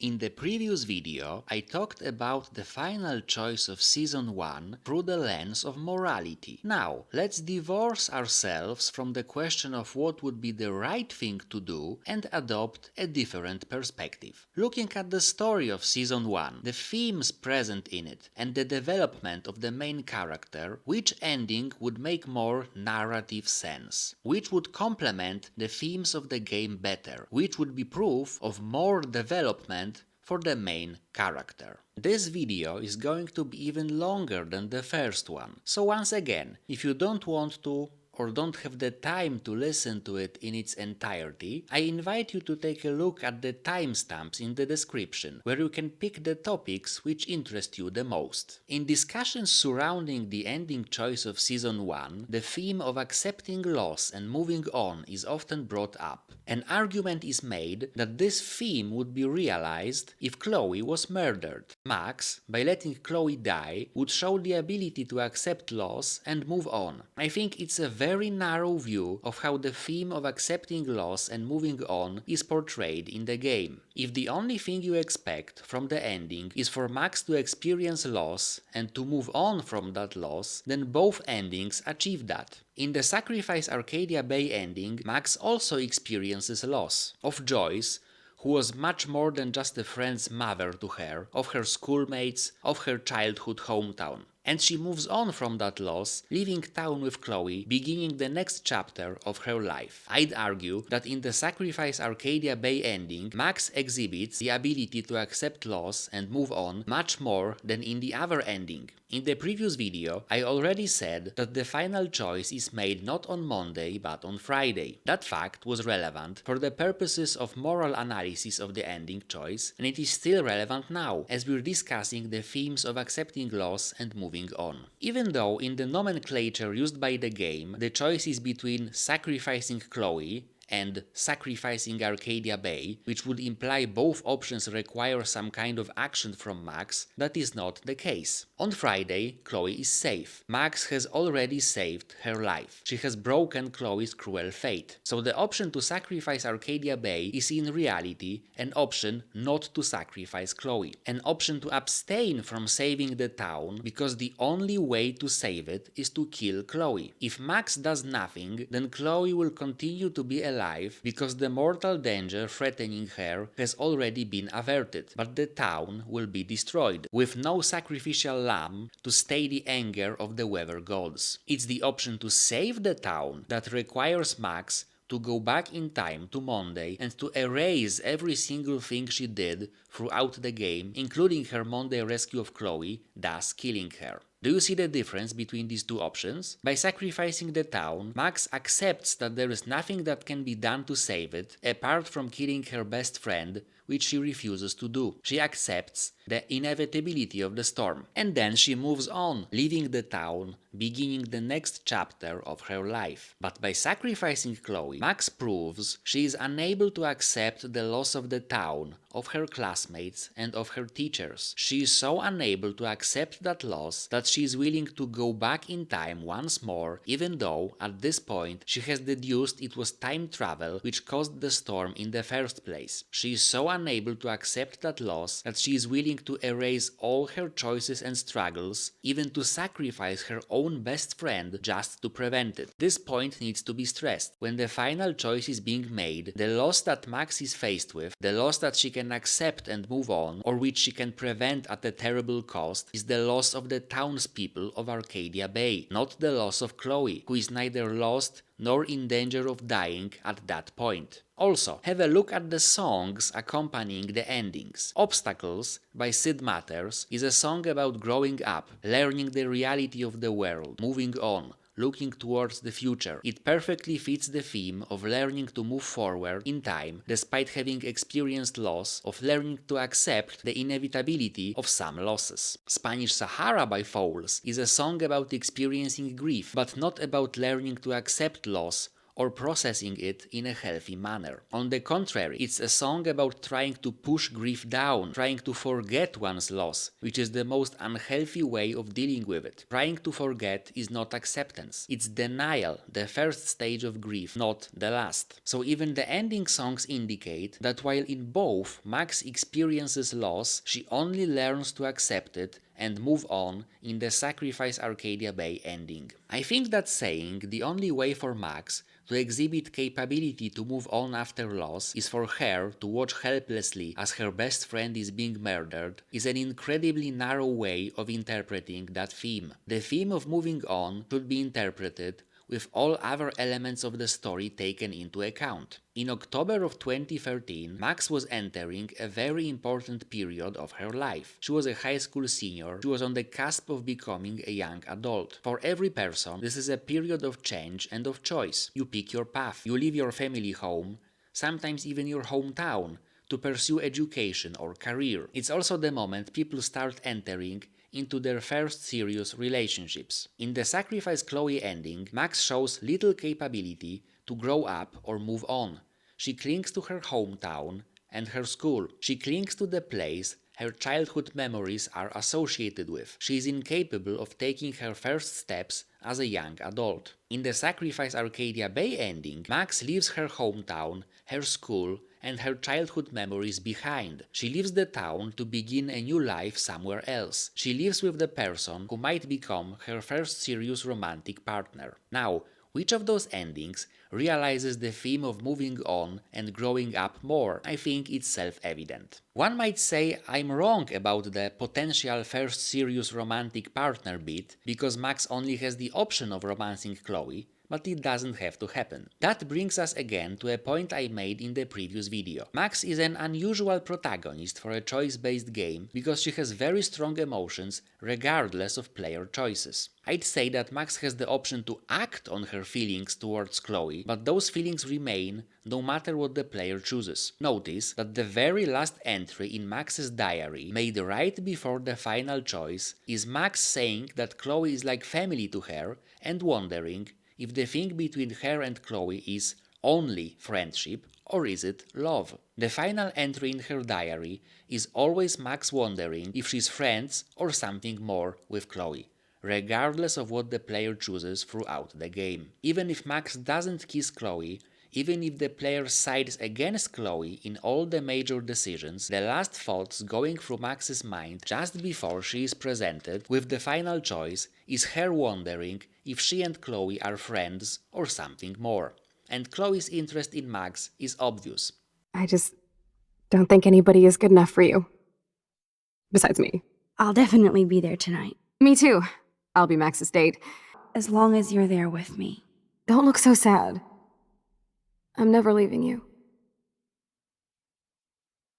In the previous video, I talked about the final choice of Season 1 through the lens of morality. Now, let's divorce ourselves from the question of what would be the right thing to do and adopt a different perspective. Looking at the story of Season 1, the themes present in it, and the development of the main character, which ending would make more narrative sense? Which would complement the themes of the game better? Which would be proof of more development for the main character? This video is going to be even longer than the first one, so once again, if you don't want to or don't have the time to listen to it in its entirety, I invite you to take a look at the timestamps in the description, where you can pick the topics which interest you the most. In discussions surrounding the ending choice of Season 1, the theme of accepting loss and moving on is often brought up. An argument is made that this theme would be realized if Chloe was murdered. Max, by letting Chloe die, would show the ability to accept loss and move on. I think it's a very narrow view of how the theme of accepting loss and moving on is portrayed in the game. If the only thing you expect from the ending is for Max to experience loss and to move on from that loss, then both endings achieve that. In the Sacrifice Arcadia Bay ending, Max also experiences loss of Joyce, who was much more than just a friend's mother to her, of her schoolmates, of her childhood hometown. And she moves on from that loss, leaving town with Chloe, beginning the next chapter of her life. I'd argue that in the Sacrifice Arcadia Bay ending, Max exhibits the ability to accept loss and move on much more than in the other ending. In the previous video, I already said that the final choice is made not on Monday but on Friday. That fact was relevant for the purposes of moral analysis of the ending choice, and it is still relevant now, as we're discussing the themes of accepting loss and moving on. Even though in the nomenclature used by the game, the choice is between sacrificing Chloe and sacrificing Arcadia Bay, which would imply both options require some kind of action from Max, that is not the case. On Friday, Chloe is safe. Max has already saved her life. She has broken Chloe's cruel fate. So the option to sacrifice Arcadia Bay is in reality an option not to sacrifice Chloe. An option to abstain from saving the town because the only way to save it is to kill Chloe. If Max does nothing, then Chloe will continue to be alive because the mortal danger threatening her has already been averted, but the town will be destroyed, with no sacrificial lamb to stay the anger of the weather gods. It's the option to save the town that requires Max to go back in time to Monday and to erase every single thing she did throughout the game, including her Monday rescue of Chloe, thus killing her. Do you see the difference between these two options? By sacrificing the town, Max accepts that there is nothing that can be done to save it, apart from killing her best friend, which she refuses to do. She accepts the inevitability of the storm, and then she moves on, leaving the town, beginning the next chapter of her life. But by sacrificing Chloe, Max proves she is unable to accept the loss of the town, of her classmates, and of her teachers. She is so unable to accept that loss that she is willing to go back in time once more, even though, at this point, she has deduced it was time travel which caused the storm in the first place. She is so unable to accept that loss that she is willing to erase all her choices and struggles, even to sacrifice her own best friend just to prevent it. This point needs to be stressed. When the final choice is being made, the loss that Max is faced with, the loss that she can accept and move on, or which she can prevent at a terrible cost, is the loss of the townspeople of Arcadia Bay, not the loss of Chloe, who is neither lost nor in danger of dying at that point. Also, have a look at the songs accompanying the endings. Obstacles by Sid Matters is a song about growing up, learning the reality of the world, moving on, looking towards the future. It perfectly fits the theme of learning to move forward in time despite having experienced loss, of learning to accept the inevitability of some losses. Spanish Sahara by Fowls is a song about experiencing grief, but not about learning to accept loss or processing it in a healthy manner. On the contrary, it's a song about trying to push grief down, trying to forget one's loss, which is the most unhealthy way of dealing with it. Trying to forget is not acceptance. It's denial, the first stage of grief, not the last. So even the ending songs indicate that while in both Max experiences loss, she only learns to accept it and move on in the Sacrifice Arcadia Bay ending. I think that saying the only way for Max to exhibit capability to move on after loss is for her to watch helplessly as her best friend is being murdered is an incredibly narrow way of interpreting that theme. The theme of moving on should be interpreted with all other elements of the story taken into account. In October of 2013, Max was entering a very important period of her life. She was a high school senior, she was on the cusp of becoming a young adult. For every person, this is a period of change and of choice. You pick your path, you leave your family home, sometimes even your hometown, to pursue education or career. It's also the moment people start entering into their first serious relationships. In the Sacrifice Chloe ending, Max shows little capability to grow up or move on. She clings to her hometown and her school. She clings to the place her childhood memories are associated with. She is incapable of taking her first steps as a young adult. In the Sacrifice Arcadia Bay ending, Max leaves her hometown, her school, and her childhood memories behind. She leaves the town to begin a new life somewhere else. She lives with the person who might become her first serious romantic partner. Now, which of those endings realizes the theme of moving on and growing up more? I think it's self-evident. One might say I'm wrong about the potential first serious romantic partner bit because Max only has the option of romancing Chloe, but it doesn't have to happen. That brings us again to a point I made in the previous video. Max is an unusual protagonist for a choice-based game because she has very strong emotions regardless of player choices. I'd say that Max has the option to act on her feelings towards Chloe, but those feelings remain no matter what the player chooses. Notice that the very last entry in Max's diary, made right before the final choice, is Max saying that Chloe is like family to her and wondering if the thing between her and Chloe is only friendship or is it love. The final entry in her diary is always Max wondering if she's friends or something more with Chloe, regardless of what the player chooses throughout the game. Even if Max doesn't kiss Chloe, even if the player sides against Chloe in all the major decisions, the last thoughts going through Max's mind just before she is presented with the final choice is her wondering if she and Chloe are friends or something more. And Chloe's interest in Max is obvious. I just don't think anybody is good enough for you. Besides me. I'll definitely be there tonight, Me too. I'll be Max's date. as long as you're there with me. Don't look so sad. I'm never leaving you.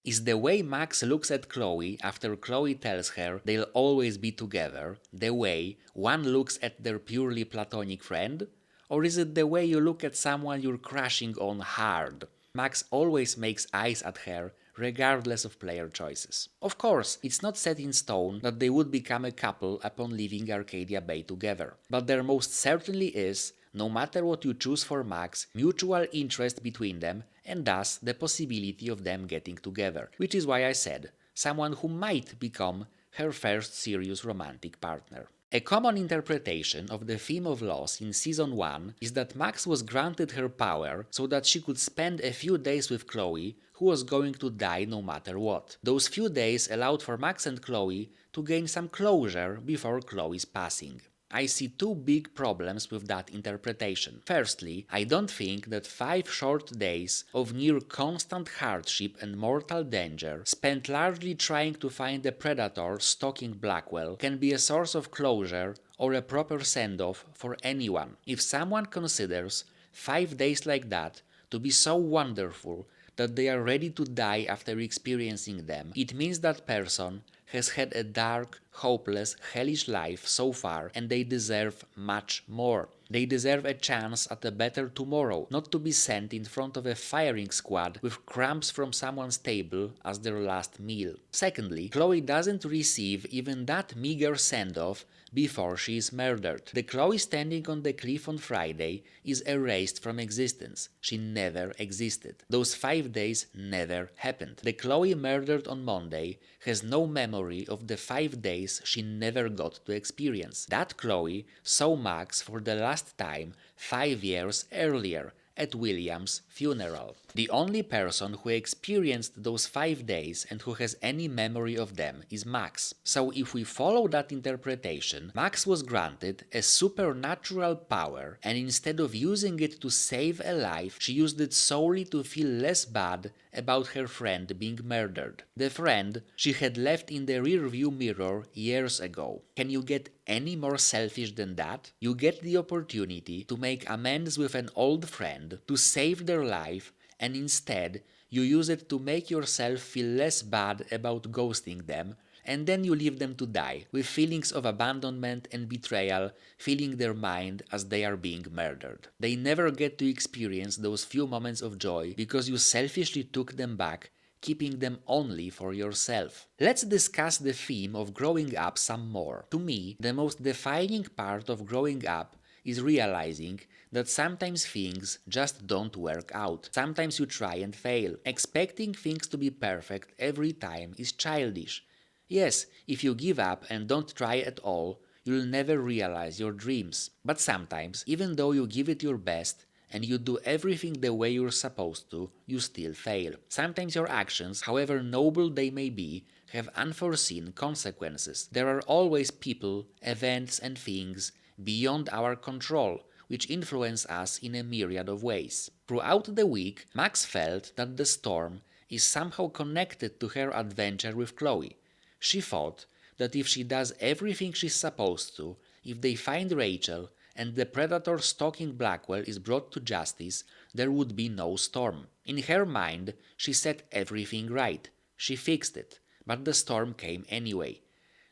Is the way Max looks at Chloe after Chloe tells her they'll always be together the way one looks at their purely platonic friend? Or is it the way you look at someone you're crushing on hard? Max always makes eyes at her regardless of player choices. Of course, it's not set in stone that they would become a couple upon leaving Arcadia Bay together, but there most certainly is, no matter what you choose for Max, mutual interest between them and thus the possibility of them getting together, which is why I said someone who might become her first serious romantic partner. A common interpretation of the theme of loss in Season 1 is that Max was granted her power so that she could spend a few days with Chloe, who was going to die no matter what. Those few days allowed for Max and Chloe to gain some closure before Chloe's passing. I see two big problems with that interpretation. Firstly, I don't think that 5 short days of near constant hardship and mortal danger, spent largely trying to find the predator stalking Blackwell, can be a source of closure or a proper send-off for anyone. If someone considers 5 days like that to be so wonderful that they are ready to die after experiencing them, it means that person has had a dark, hopeless, hellish life so far, and they deserve much more. They deserve a chance at a better tomorrow, not to be sent in front of a firing squad with crumbs from someone's table as their last meal. Secondly, Chloe doesn't receive even that meager send-off before she is murdered. The Chloe standing on the cliff on Friday is erased from existence. She never existed. Those 5 days never happened. The Chloe murdered on Monday has no memory of the 5 days she never got to experience. That Chloe saw Max for the last time 5 years earlier at William's funeral. The only person who experienced those 5 days and who has any memory of them is Max. So if we follow that interpretation, Max was granted a supernatural power, and instead of using it to save a life, she used it solely to feel less bad about her friend being murdered. The friend she had left in the rearview mirror years ago. Can you get any more selfish than that? You get the opportunity to make amends with an old friend, to save their life, and instead you use it to make yourself feel less bad about ghosting them, and then you leave them to die, with feelings of abandonment and betrayal filling their mind as they are being murdered. They never get to experience those few moments of joy because you selfishly took them back, keeping them only for yourself. Let's discuss the theme of growing up some more. To me, the most defining part of growing up is realizing that sometimes things just don't work out. Sometimes you try and fail. Expecting things to be perfect every time is childish. Yes, if you give up and don't try at all, you'll never realize your dreams. But sometimes, even though you give it your best, and you do everything the way you're supposed to, you still fail. Sometimes your actions, however noble they may be, have unforeseen consequences. There are always people, events, and things beyond our control, which influence us in a myriad of ways. Throughout the week, Max felt that the storm is somehow connected to her adventure with Chloe. She thought that if she does everything she's supposed to, if they find Rachel, and the predator stalking Blackwell is brought to justice, there would be no storm. In her mind, she set everything right. She fixed it, but the storm came anyway.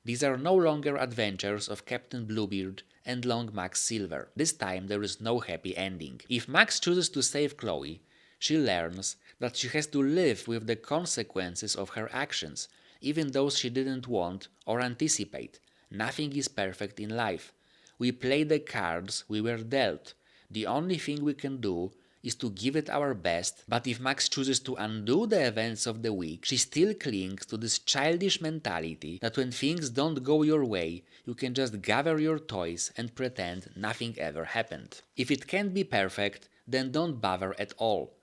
These are no longer adventures of Captain Bluebeard and Long Max Silver. This time there is no happy ending. If Max chooses to save Chloe, she learns that she has to live with the consequences of her actions, even those she didn't want or anticipate. Nothing is perfect in life. We play the cards we were dealt. The only thing we can do is to give it our best, but if Max chooses to undo the events of the week, she still clings to this childish mentality that when things don't go your way, you can just gather your toys and pretend nothing ever happened. If it can't be perfect, then don't bother at all.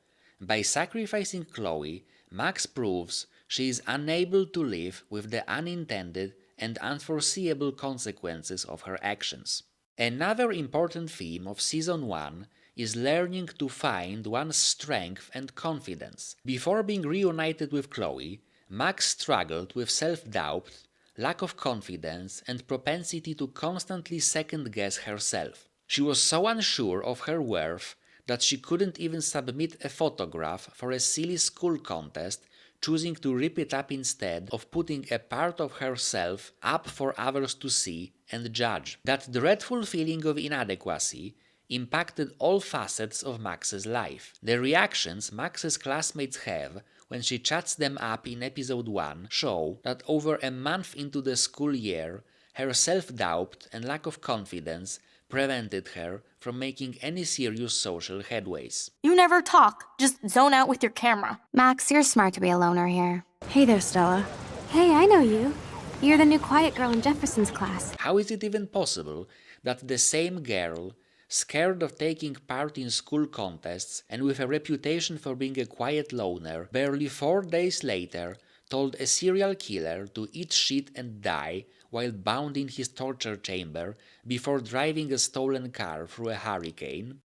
By sacrificing Chloe, Max proves she is unable to live with the unintended and unforeseeable consequences of her actions. Another important theme of Season 1 is learning to find one's strength and confidence. Before being reunited with Chloe, Max struggled with self-doubt, lack of confidence, and propensity to constantly second-guess herself. She was so unsure of her worth that she couldn't even submit a photograph for a silly school contest, choosing to rip it up instead of putting a part of herself up for others to see and judge. That dreadful feeling of inadequacy impacted all facets of Max's life. The reactions Max's classmates have when she chats them up in episode 1 show that over a month into the school year, her self-doubt and lack of confidence prevented her from making any serious social headways. You never talk, just zone out with your camera. Max, you're smart to be a loner here. Hey there, Stella. Hey, I know you. You're the new quiet girl in Jefferson's class. How is it even possible that the same girl, scared of taking part in school contests and with a reputation for being a quiet loner, barely 4 days later told a serial killer to eat shit and die while bound in his torture chamber before driving a stolen car through a hurricane?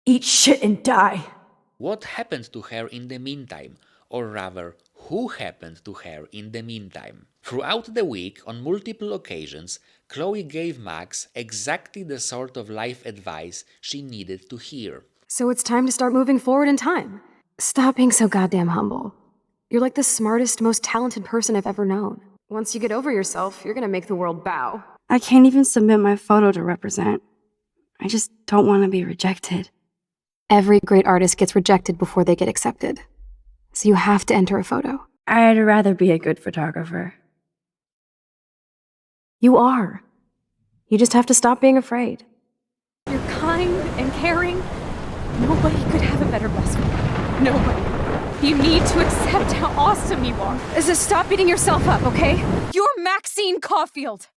Eat shit and die. What happened to her in the meantime? Or rather, who happened to her in the meantime? Throughout the week, on multiple occasions, Chloe gave Max exactly the sort of life advice she needed to hear. So it's time to start moving forward in time. Stop being so goddamn humble. You're like the smartest, most talented person I've ever known. Once you get over yourself, you're gonna make the world bow. I can't even submit my photo to represent. I just don't want to be rejected. Every great artist gets rejected before they get accepted. So you have to enter a photo. I'd rather be a good photographer. You are. You just have to stop being afraid. You're kind and caring. Nobody could have a better best friend. Nobody. You need to accept how awesome you are. Just stop beating yourself up, okay? You're Maxine Caulfield.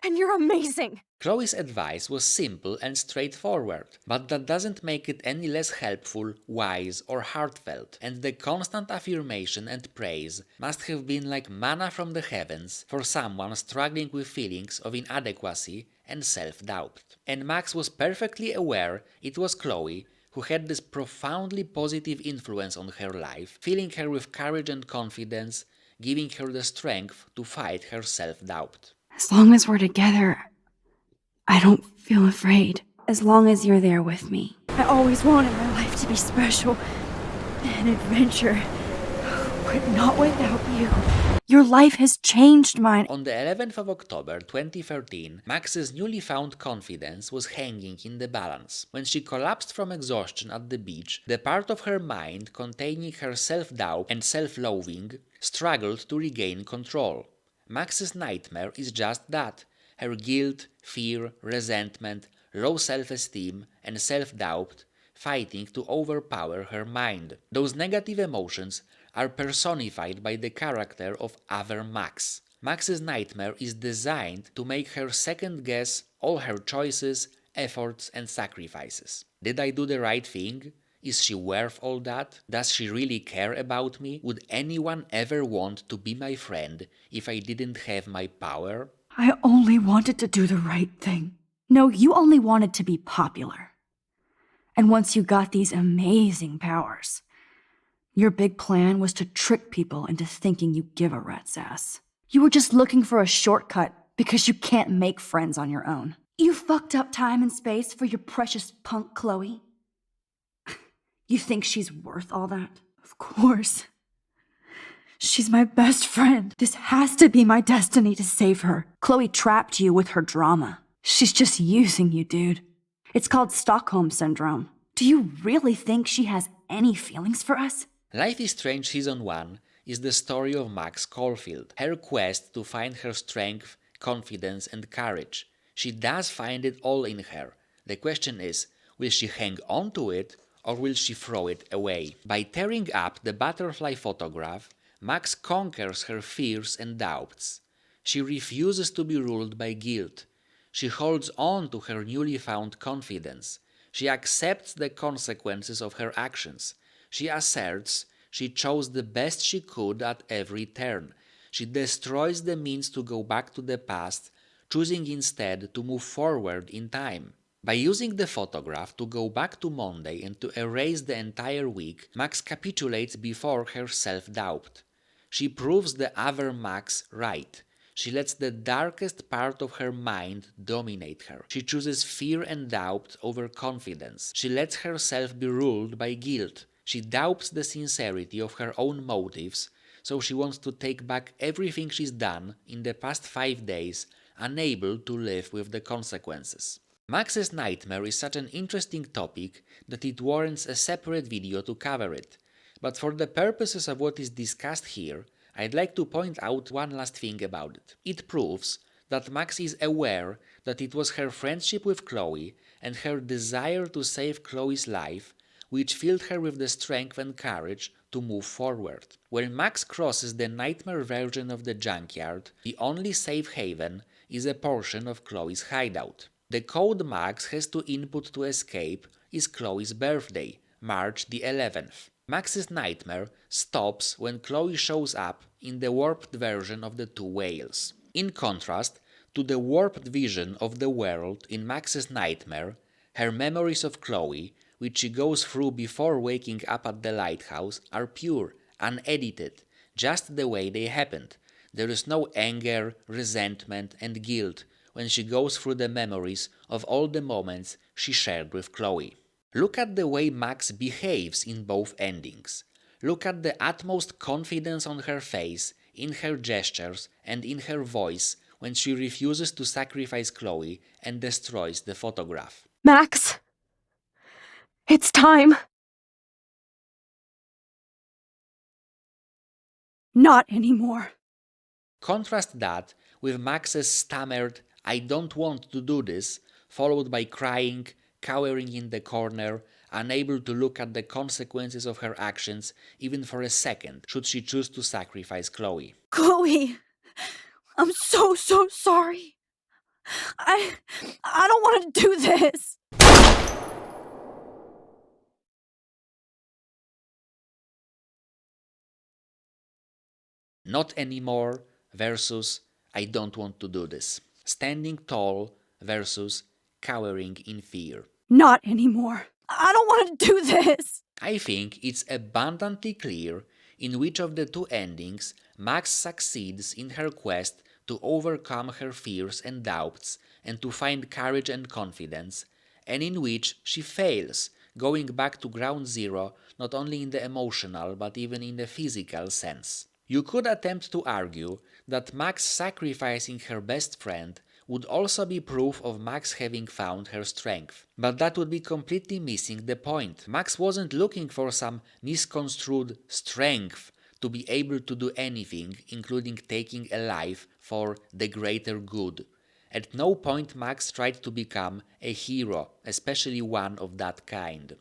And you're amazing. Chloe's advice was simple and straightforward, but that doesn't make it any less helpful, wise, or heartfelt, and the constant affirmation and praise must have been like manna from the heavens for someone struggling with feelings of inadequacy and self-doubt. And Max was perfectly aware it was Chloe who had this profoundly positive influence on her life, filling her with courage and confidence, giving her the strength to fight her self-doubt. As long as we're together, I don't feel afraid. As long as you're there with me. I always wanted my life to be special. An adventure. But not without you. Your life has changed mine. On the 11th of October 2013, Max's newly found confidence was hanging in the balance. When she collapsed from exhaustion at the beach, the part of her mind containing her self-doubt and self-loathing struggled to regain control. Max's nightmare is just that. Her guilt, fear, resentment, low self-esteem, and self-doubt fighting to overpower her mind. Those negative emotions are personified by the character of Other Max. Max's nightmare is designed to make her second-guess all her choices, efforts, and sacrifices. Did I do the right thing? Is she worth all that? Does she really care about me? Would anyone ever want to be my friend if I didn't have my power? I only wanted to do the right thing. No, you only wanted to be popular. And once you got these amazing powers, your big plan was to trick people into thinking you give a rat's ass. You were just looking for a shortcut because you can't make friends on your own. You fucked up time and space for your precious punk Chloe. You think she's worth all that? Of course. She's my best friend. This has to be my destiny to save her. Chloe trapped you with her drama. She's just using you, dude. It's called Stockholm Syndrome. Do you really think she has any feelings for us? Life is Strange Season 1 is the story of Max Caulfield, her quest to find her strength, confidence, and courage. She does find it all in her. The question is, will she hang on to it or will she throw it away? By tearing up the butterfly photograph, Max conquers her fears and doubts. She refuses to be ruled by guilt. She holds on to her newly found confidence. She accepts the consequences of her actions. She asserts she chose the best she could at every turn. She destroys the means to go back to the past, choosing instead to move forward in time. By using the photograph to go back to Monday and to erase the entire week, Max capitulates before her self-doubt. She proves the other Max right. She lets the darkest part of her mind dominate her. She chooses fear and doubt over confidence. She lets herself be ruled by guilt. She doubts the sincerity of her own motives, so she wants to take back everything she's done in the past 5 days, unable to live with the consequences. Max's nightmare is such an interesting topic that it warrants a separate video to cover it. But for the purposes of what is discussed here, I'd like to point out one last thing about it. It proves that Max is aware that it was her friendship with Chloe and her desire to save Chloe's life which filled her with the strength and courage to move forward. When Max crosses the nightmare version of the junkyard, the only safe haven is a portion of Chloe's hideout. The code Max has to input to escape is Chloe's birthday, March the 11th. Max's nightmare stops when Chloe shows up in the warped version of the two whales. In contrast to the warped vision of the world in Max's nightmare, her memories of Chloe, which she goes through before waking up at the lighthouse, are pure, unedited, just the way they happened. There is no anger, resentment, and guilt when she goes through the memories of all the moments she shared with Chloe. Look at the way Max behaves in both endings. Look at the utmost confidence on her face in her gestures and in her voice when she refuses to sacrifice Chloe and destroys the photograph. Max! It's time! Not anymore. Contrast that with Max's stammered, "I don't want to do this," followed by crying, cowering in the corner, unable to look at the consequences of her actions even for a second should she choose to sacrifice Chloe. Chloe, I'm so sorry. I don't want to do this. Not anymore versus I don't want to do this. Standing tall versus cowering in fear. Not anymore. I don't want to do this. I think it's abundantly clear in which of the two endings Max succeeds in her quest to overcome her fears and doubts and to find courage and confidence, and in which she fails, going back to ground zero not only in the emotional but even in the physical sense. You could attempt to argue that Max sacrificing her best friend would also be proof of Max having found her strength. But that would be completely missing the point. Max wasn't looking for some misconstrued strength to be able to do anything, including taking a life for the greater good. At no point Max tried to become a hero, especially one of that kind.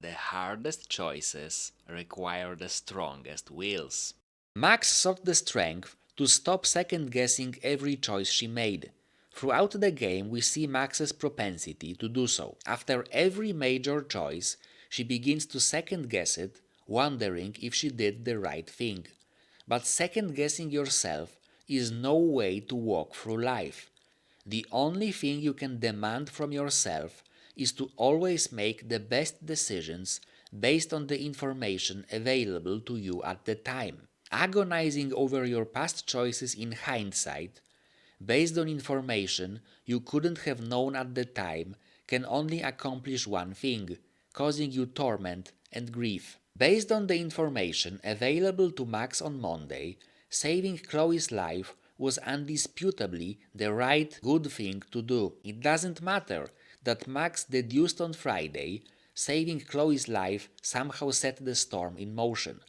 The hardest choices require the strongest wills. Max sought the strength to stop second-guessing every choice she made. Throughout the game, we see Max's propensity to do so. After every major choice, she begins to second-guess it, wondering if she did the right thing. But second-guessing yourself is no way to walk through life. The only thing you can demand from yourself is to always make the best decisions based on the information available to you at the time. Agonizing over your past choices in hindsight, based on information you couldn't have known at the time, can only accomplish one thing, causing you torment and grief. Based on the information available to Max on Monday, saving Chloe's life was undisputably the right, good thing to do. It doesn't matter that Max deduced on Friday saving Chloe's life somehow set the storm in motion,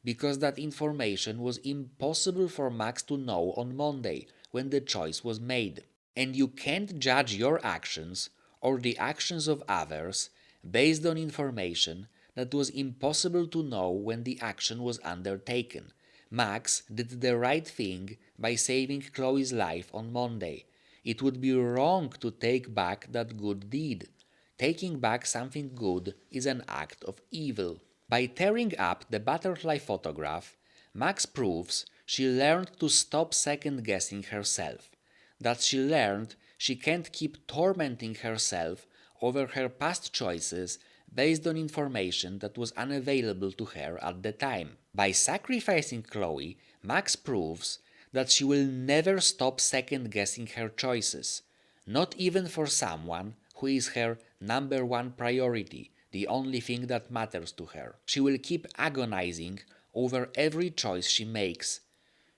because that information was impossible for Max to know on Monday when the choice was made. And you can't judge your actions or the actions of others based on information that was impossible to know when the action was undertaken. Max did the right thing by saving Chloe's life on Monday. It would be wrong to take back that good deed. Taking back something good is an act of evil. By tearing up the butterfly photograph, Max proves she learned to stop second-guessing herself, that she learned she can't keep tormenting herself over her past choices based on information that was unavailable to her at the time. By sacrificing Chloe, Max proves that she will never stop second-guessing her choices, not even for someone who is her number one priority, the only thing that matters to her. She will keep agonizing over every choice she makes.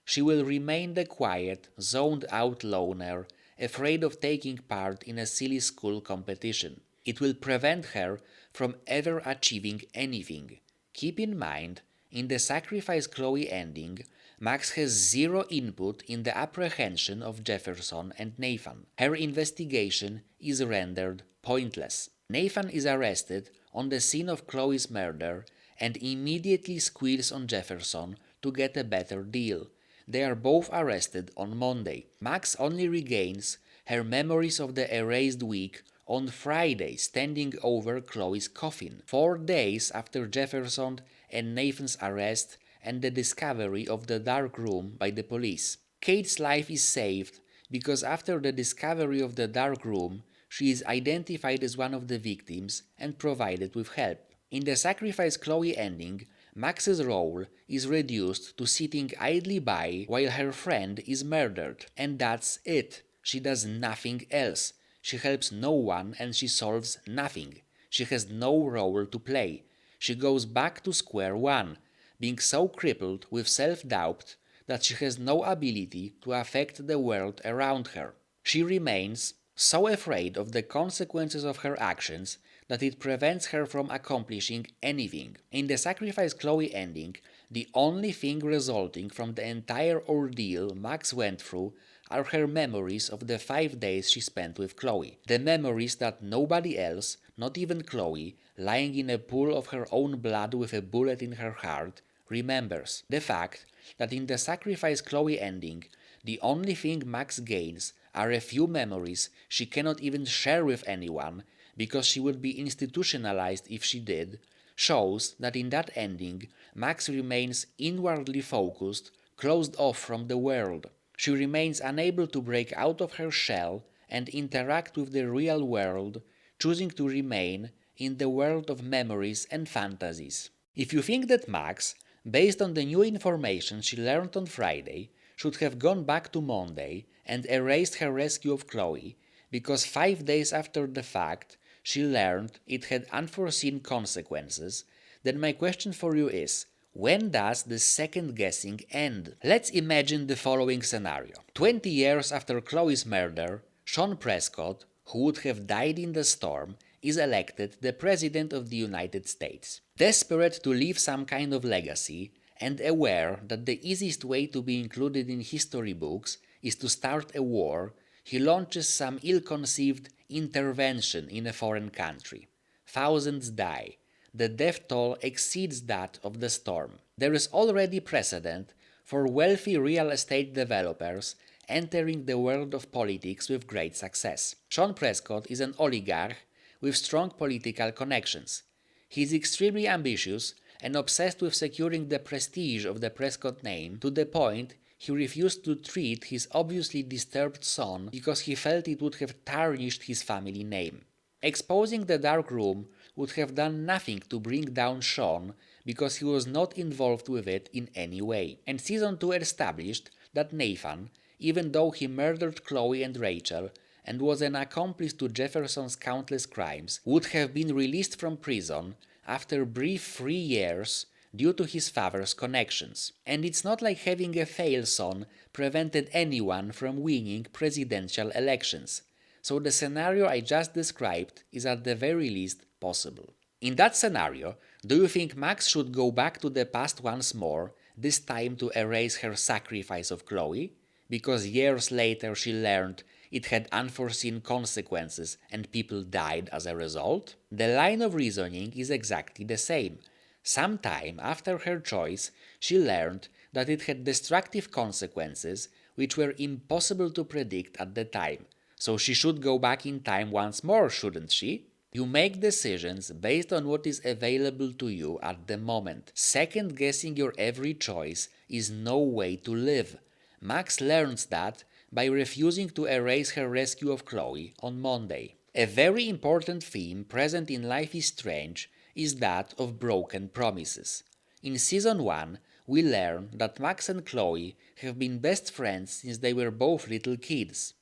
She will remain the quiet, zoned-out loner, afraid of taking part in a silly school competition. It will prevent her from ever achieving anything. Keep in mind, in the Sacrifice Chloe ending, Max has zero input in the apprehension of Jefferson and Nathan. Her investigation is rendered pointless. Nathan is arrested on the scene of Chloe's murder and immediately squeals on Jefferson to get a better deal. They are both arrested on Monday. Max only regains her memories of the erased week on Friday, standing over Chloe's coffin, 4 days after Jefferson and Nathan's arrest and the discovery of the dark room by the police. Kate's life is saved because after the discovery of the dark room, she is identified as one of the victims and provided with help. In the Sacrifice Chloe ending, Max's role is reduced to sitting idly by while her friend is murdered. And that's it. She does nothing else. She helps no one and she solves nothing. She has no role to play. she goes back to square one, being so crippled with self-doubt that she has no ability to affect the world around her. She remains so afraid of the consequences of her actions that it prevents her from accomplishing anything. In the Sacrifice Chloe ending, the only thing resulting from the entire ordeal Max went through are her memories of the 5 days she spent with Chloe. The memories that nobody else, not even Chloe, lying in a pool of her own blood with a bullet in her heart, remembers. The fact that in the Sacrifice Chloe ending, the only thing Max gains are a few memories she cannot even share with anyone because she would be institutionalized if she did, shows that in that ending, Max remains inwardly focused, closed off from the world. She remains unable to break out of her shell and interact with the real world, choosing to remain in the world of memories and fantasies. If you think that Max, based on the new information she learned on Friday, should have gone back to Monday and erased her rescue of Chloe, because 5 days after the fact she learned it had unforeseen consequences, then my question for you is, when does the second guessing end? Let's imagine the following scenario. 20 years after Chloe's murder, Sean Prescott, who would have died in the storm, is elected the President of the United States. Desperate to leave some kind of legacy, and aware that the easiest way to be included in history books is to start a war, he launches some ill-conceived intervention in a foreign country. Thousands die. The death toll exceeds that of the storm. There is already precedent for wealthy real estate developers entering the world of politics with great success. Sean Prescott is an oligarch with strong political connections. He is extremely ambitious and obsessed with securing the prestige of the Prescott name to the point he refused to treat his obviously disturbed son because he felt it would have tarnished his family name. Exposing the dark room would have done nothing to bring down Sean because he was not involved with it in any way. And Season 2 established that Nathan, even though he murdered Chloe and Rachel and was an accomplice to Jefferson's countless crimes, would have been released from prison after brief 3 years due to his father's connections. And it's not like having a fail son prevented anyone from winning presidential elections. So the scenario I just described is at the very least possible. In that scenario, do you think Max should go back to the past once more, this time to erase her sacrifice of Chloe? Because years later she learned it had unforeseen consequences and people died as a result? The line of reasoning is exactly the same. Sometime after her choice, she learned that it had destructive consequences which were impossible to predict at the time. So she should go back in time once more, shouldn't she? You make decisions based on what is available to you at the moment. Second-guessing your every choice is no way to live. Max learns that by refusing to erase her rescue of Chloe on Monday. A very important theme present in Life is Strange is that of broken promises. In Season 1, we learn that Max and Chloe have been best friends since they were both little kids.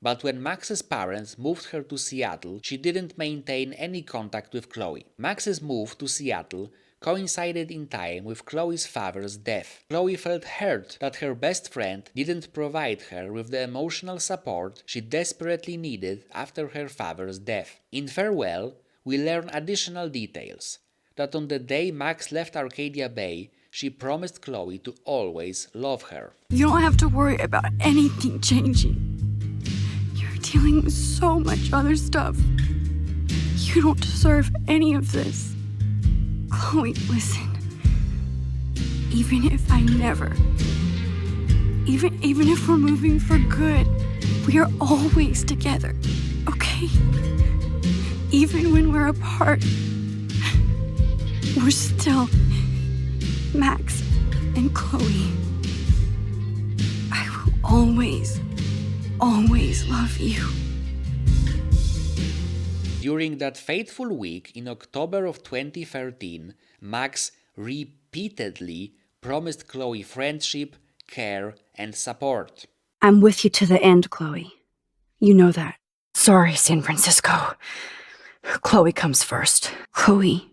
But when Max's parents moved her to Seattle, she didn't maintain any contact with Chloe. Max's move to Seattle coincided in time with Chloe's father's death. Chloe felt hurt that her best friend didn't provide her with the emotional support she desperately needed after her father's death. In Farewell, we learn additional details, that on the day Max left Arcadia Bay, she promised Chloe to always love her. You don't have to worry about anything changing. You're dealing with so much other stuff. You don't deserve any of this. Chloe, listen. Even if I never... Even if we're moving for good, we are always together, okay? Even when we're apart, we're still Max and Chloe. I will always love you. During that fateful week in October of 2013, Max repeatedly promised Chloe friendship, care, and support. I'm with you to the end, Chloe. You know that. Sorry, San Francisco. Chloe comes first. Chloe,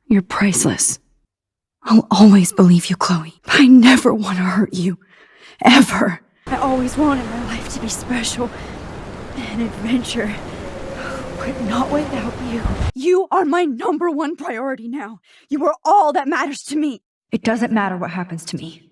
You're priceless. I'll always believe you, Chloe. I never want to hurt you. Ever. I always wanted my life to be special. An adventure. But not without you. You are my #1 priority now. You are all that matters to me. It doesn't matter what happens to me.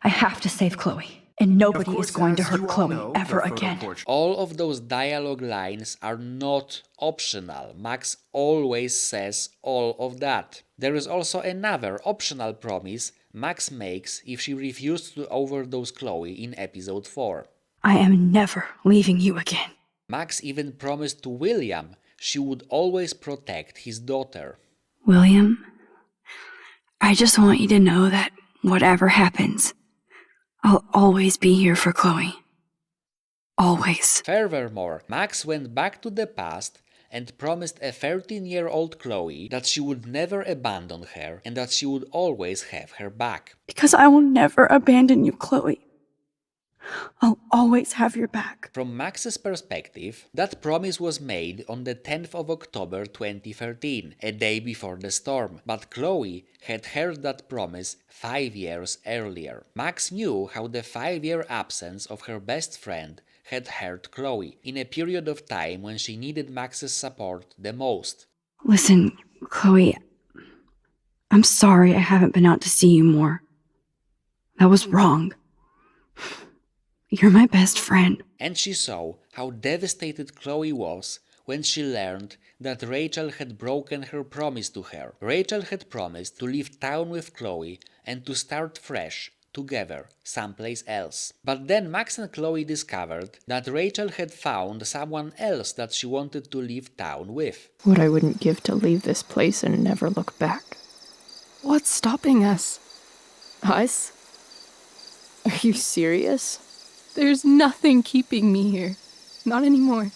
I have to save Chloe. And nobody is going to hurt Chloe ever again. All of those dialogue lines are not optional. Max always says all of that. There is also another optional promise Max makes if she refused to overdose Chloe in episode 4. I am never leaving you again. Max even promised to William she would always protect his daughter. William, I just want you to know that whatever happens, I'll always be here for Chloe. Always. Furthermore, Max went back to the past and promised a 13-year-old Chloe that she would never abandon her and that she would always have her back. Because I will never abandon you, Chloe. I'll always have your back. From Max's perspective, that promise was made on the 10th of October 2013, a day before the storm, but Chloe had heard that promise 5 years earlier. Max knew how the 5-year absence of her best friend had hurt Chloe, in a period of time when she needed Max's support the most. Listen, Chloe, I'm sorry I haven't been out to see you more. That was wrong. You're my best friend. And she saw how devastated Chloe was when she learned that Rachel had broken her promise to her. Rachel had promised to leave town with Chloe and to start fresh, together, someplace else. But then Max and Chloe discovered that Rachel had found someone else that she wanted to leave town with. What I wouldn't give to leave this place and never look back. What's stopping us? Us? Are you serious? There's nothing keeping me here. Not anymore.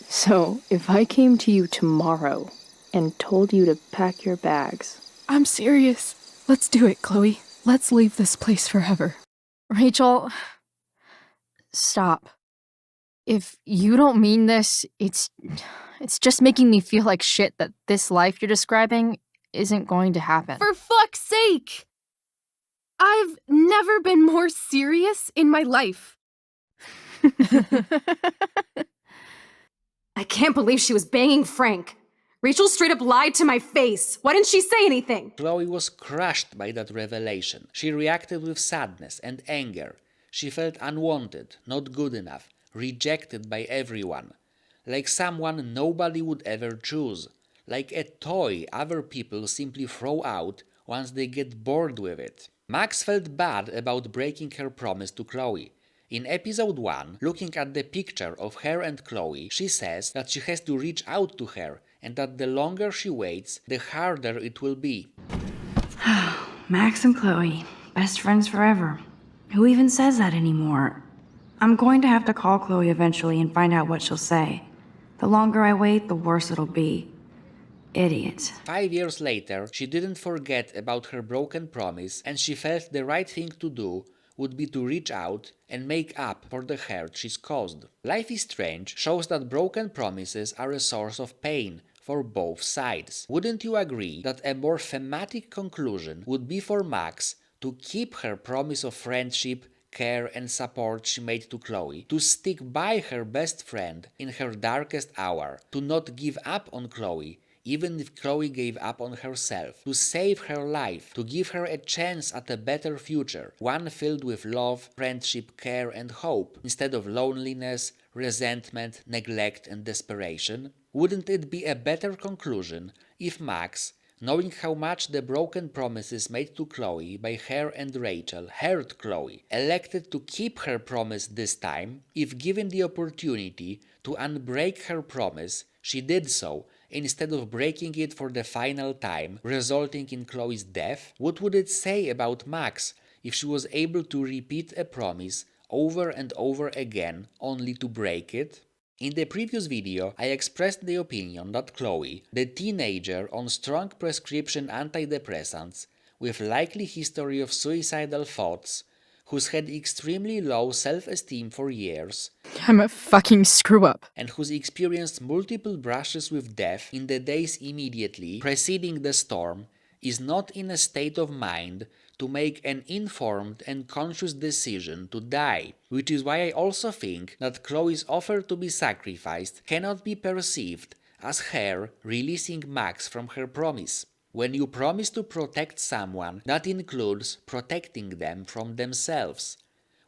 So, if I came to you tomorrow and told you to pack your bags... I'm serious. Let's do it, Chloe. Let's leave this place forever. Rachel, stop. If you don't mean this, it's just making me feel like shit that this life you're describing isn't going to happen. For fuck's sake! I've never been more serious in my life. I can't believe she was banging Frank. Rachel straight up lied to my face. Why didn't she say anything? Chloe was crushed by that revelation. She reacted with sadness and anger. She felt unwanted, not good enough, rejected by everyone. Like someone nobody would ever choose. Like a toy other people simply throw out once they get bored with it. Max felt bad about breaking her promise to Chloe. In episode 1, looking at the picture of her and Chloe, she says that she has to reach out to her and that the longer she waits, the harder it will be. Max and Chloe, best friends forever. Who even says that anymore? I'm going to have to call Chloe eventually and find out what she'll say. The longer I wait, the worse it'll be. Idiot. 5 years later, she didn't forget about her broken promise and she felt the right thing to do would be to reach out and make up for the hurt she's caused. Life is Strange shows that broken promises are a source of pain for both sides. Wouldn't you agree that a more thematic conclusion would be for Max to keep her promise of friendship, care and support she made to Chloe, to stick by her best friend in her darkest hour, to not give up on Chloe even if Chloe gave up on herself, to save her life, to give her a chance at a better future, one filled with love, friendship, care and hope, instead of loneliness, resentment, neglect and desperation? Wouldn't it be a better conclusion if Max, knowing how much the broken promises made to Chloe by her and Rachel hurt Chloe, elected to keep her promise this time? If given the opportunity to unbreak her promise, she did so, instead of breaking it for the final time, resulting in Chloe's death? What would it say about Max if she was able to repeat a promise over and over again only to break it? In the previous video, I expressed the opinion that Chloe, the teenager on strong prescription antidepressants with likely history of suicidal thoughts, who's had extremely low self-esteem for years, I'm a fucking screw up. and who's experienced multiple brushes with death in the days immediately preceding the storm, is not in a state of mind to make an informed and conscious decision to die, which is why I also think that Chloe's offer to be sacrificed cannot be perceived as her releasing Max from her promise. When you promise to protect someone, that includes protecting them from themselves.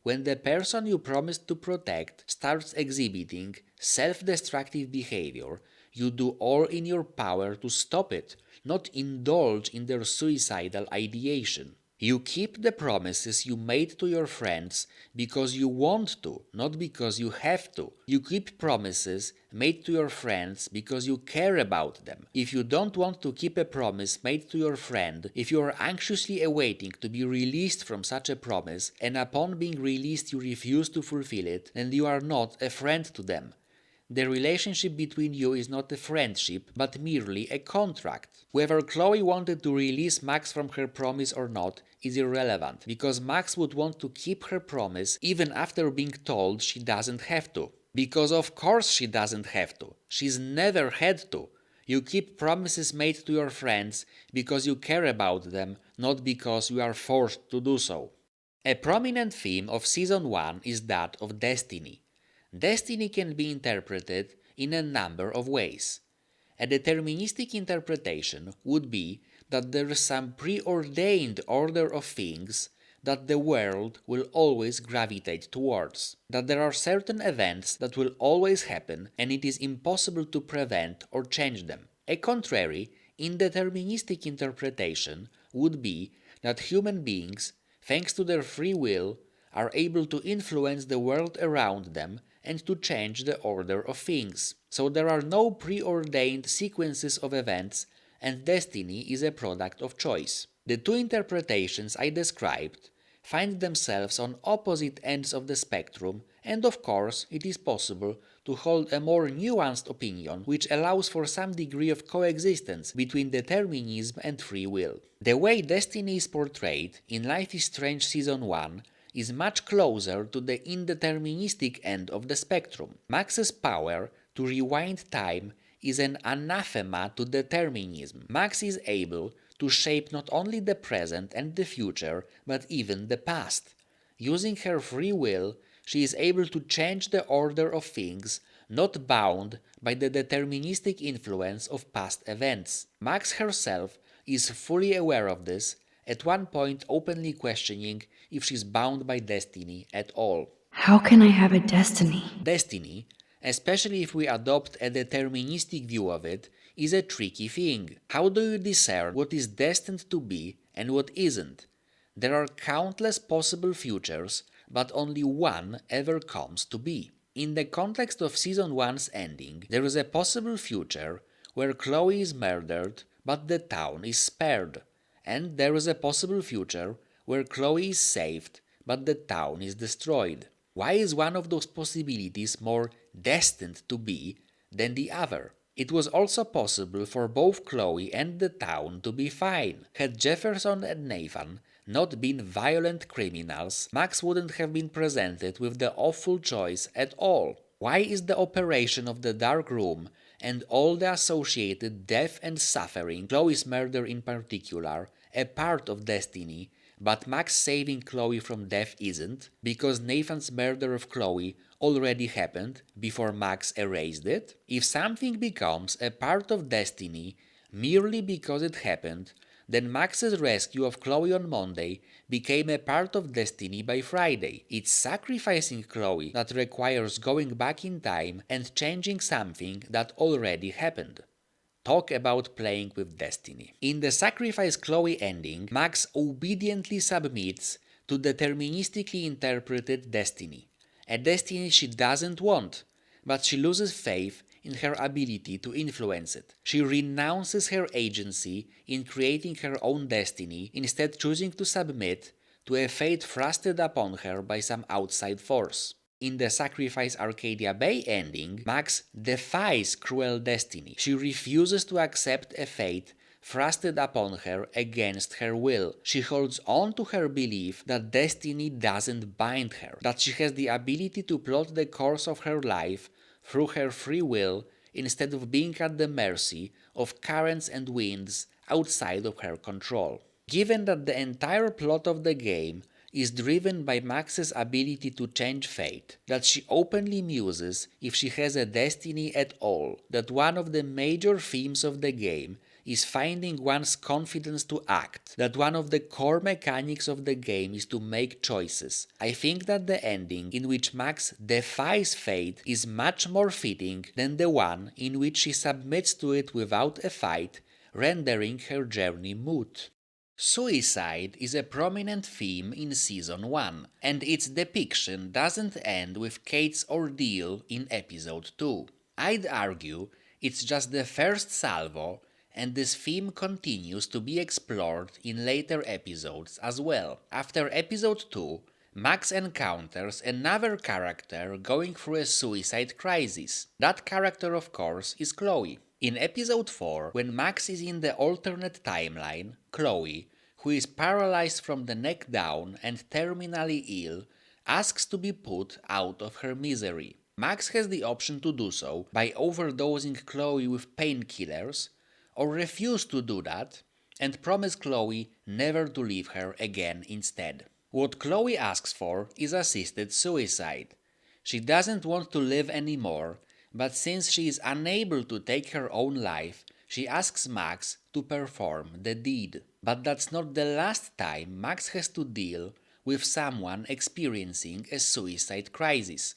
When the person you promised to protect starts exhibiting self-destructive behavior, you do all in your power to stop it, not indulge in their suicidal ideation. You keep the promises you made to your friends because you want to, not because you have to. You keep promises made to your friends because you care about them. If you don't want to keep a promise made to your friend, if you are anxiously awaiting to be released from such a promise, and upon being released you refuse to fulfill it, then you are not a friend to them. The relationship between you is not a friendship, but merely a contract. Whether Chloe wanted to release Max from her promise or not is irrelevant, because Max would want to keep her promise even after being told she doesn't have to. Because of course she doesn't have to. She's never had to. You keep promises made to your friends because you care about them, not because you are forced to do so. A prominent theme of Season 1 is that of destiny. Destiny can be interpreted in a number of ways. A deterministic interpretation would be that there is some preordained order of things that the world will always gravitate towards, that there are certain events that will always happen and it is impossible to prevent or change them. A contrary, indeterministic interpretation would be that human beings, thanks to their free will, are able to influence the world around them and to change the order of things. So there are no preordained sequences of events, and destiny is a product of choice. The two interpretations I described find themselves on opposite ends of the spectrum, and of course it is possible to hold a more nuanced opinion which allows for some degree of coexistence between determinism and free will. The way destiny is portrayed in Life is Strange Season 1 is much closer to the indeterministic end of the spectrum. Max's power to rewind time is an anathema to determinism. Max is able to shape not only the present and the future, but even the past. Using her free will, she is able to change the order of things, not bound by the deterministic influence of past events. Max herself is fully aware of this, at one point openly questioning if she's bound by destiny at all. How can I have a destiny? Destiny, especially if we adopt a deterministic view of it, is a tricky thing. How do you discern what is destined to be and what isn't? There are countless possible futures, but only one ever comes to be. In the context of Season 1's ending, there is a possible future where Chloe is murdered, but the town is spared. And there is a possible future where Chloe is saved, but the town is destroyed. Why is one of those possibilities more destined to be than the other? It was also possible for both Chloe and the town to be fine. Had Jefferson and Nathan not been violent criminals, Max wouldn't have been presented with the awful choice at all. Why is the operation of the Dark Room and all the associated death and suffering, Chloe's murder in particular, a part of destiny, but Max saving Chloe from death isn't, because Nathan's murder of Chloe already happened before Max erased it? If something becomes a part of destiny merely because it happened, then Max's rescue of Chloe on Monday became a part of destiny by Friday. It's sacrificing Chloe that requires going back in time and changing something that already happened. Talk about playing with destiny. In the Sacrifice Chloe ending, Max obediently submits to deterministically interpreted destiny. A destiny she doesn't want, but she loses faith in her ability to influence it. She renounces her agency in creating her own destiny, instead choosing to submit to a fate thrusted upon her by some outside force. In the Sacrifice Arcadia Bay ending, Max defies cruel destiny. She refuses to accept a fate thrusted upon her against her will. She holds on to her belief that destiny doesn't bind her, that she has the ability to plot the course of her life through her free will instead of being at the mercy of currents and winds outside of her control. Given that the entire plot of the game is driven by Max's ability to change fate, that she openly muses if she has a destiny at all, that one of the major themes of the game is finding one's confidence to act, that one of the core mechanics of the game is to make choices, I think that the ending in which Max defies fate is much more fitting than the one in which she submits to it without a fight, rendering her journey moot. Suicide is a prominent theme in Season 1, and its depiction doesn't end with Kate's ordeal in Episode 2. I'd argue it's just the first salvo, and this theme continues to be explored in later episodes as well. After Episode 2, Max encounters another character going through a suicide crisis. That character, of course, is Chloe. In Episode 4, when Max is in the alternate timeline, Chloe, who is paralyzed from the neck down and terminally ill, asks to be put out of her misery. Max has the option to do so by overdosing Chloe with painkillers, or refuse to do that and promise Chloe never to leave her again instead. What Chloe asks for is assisted suicide. She doesn't want to live anymore, but since she is unable to take her own life, she asks Max to perform the deed. But that's not the last time Max has to deal with someone experiencing a suicide crisis,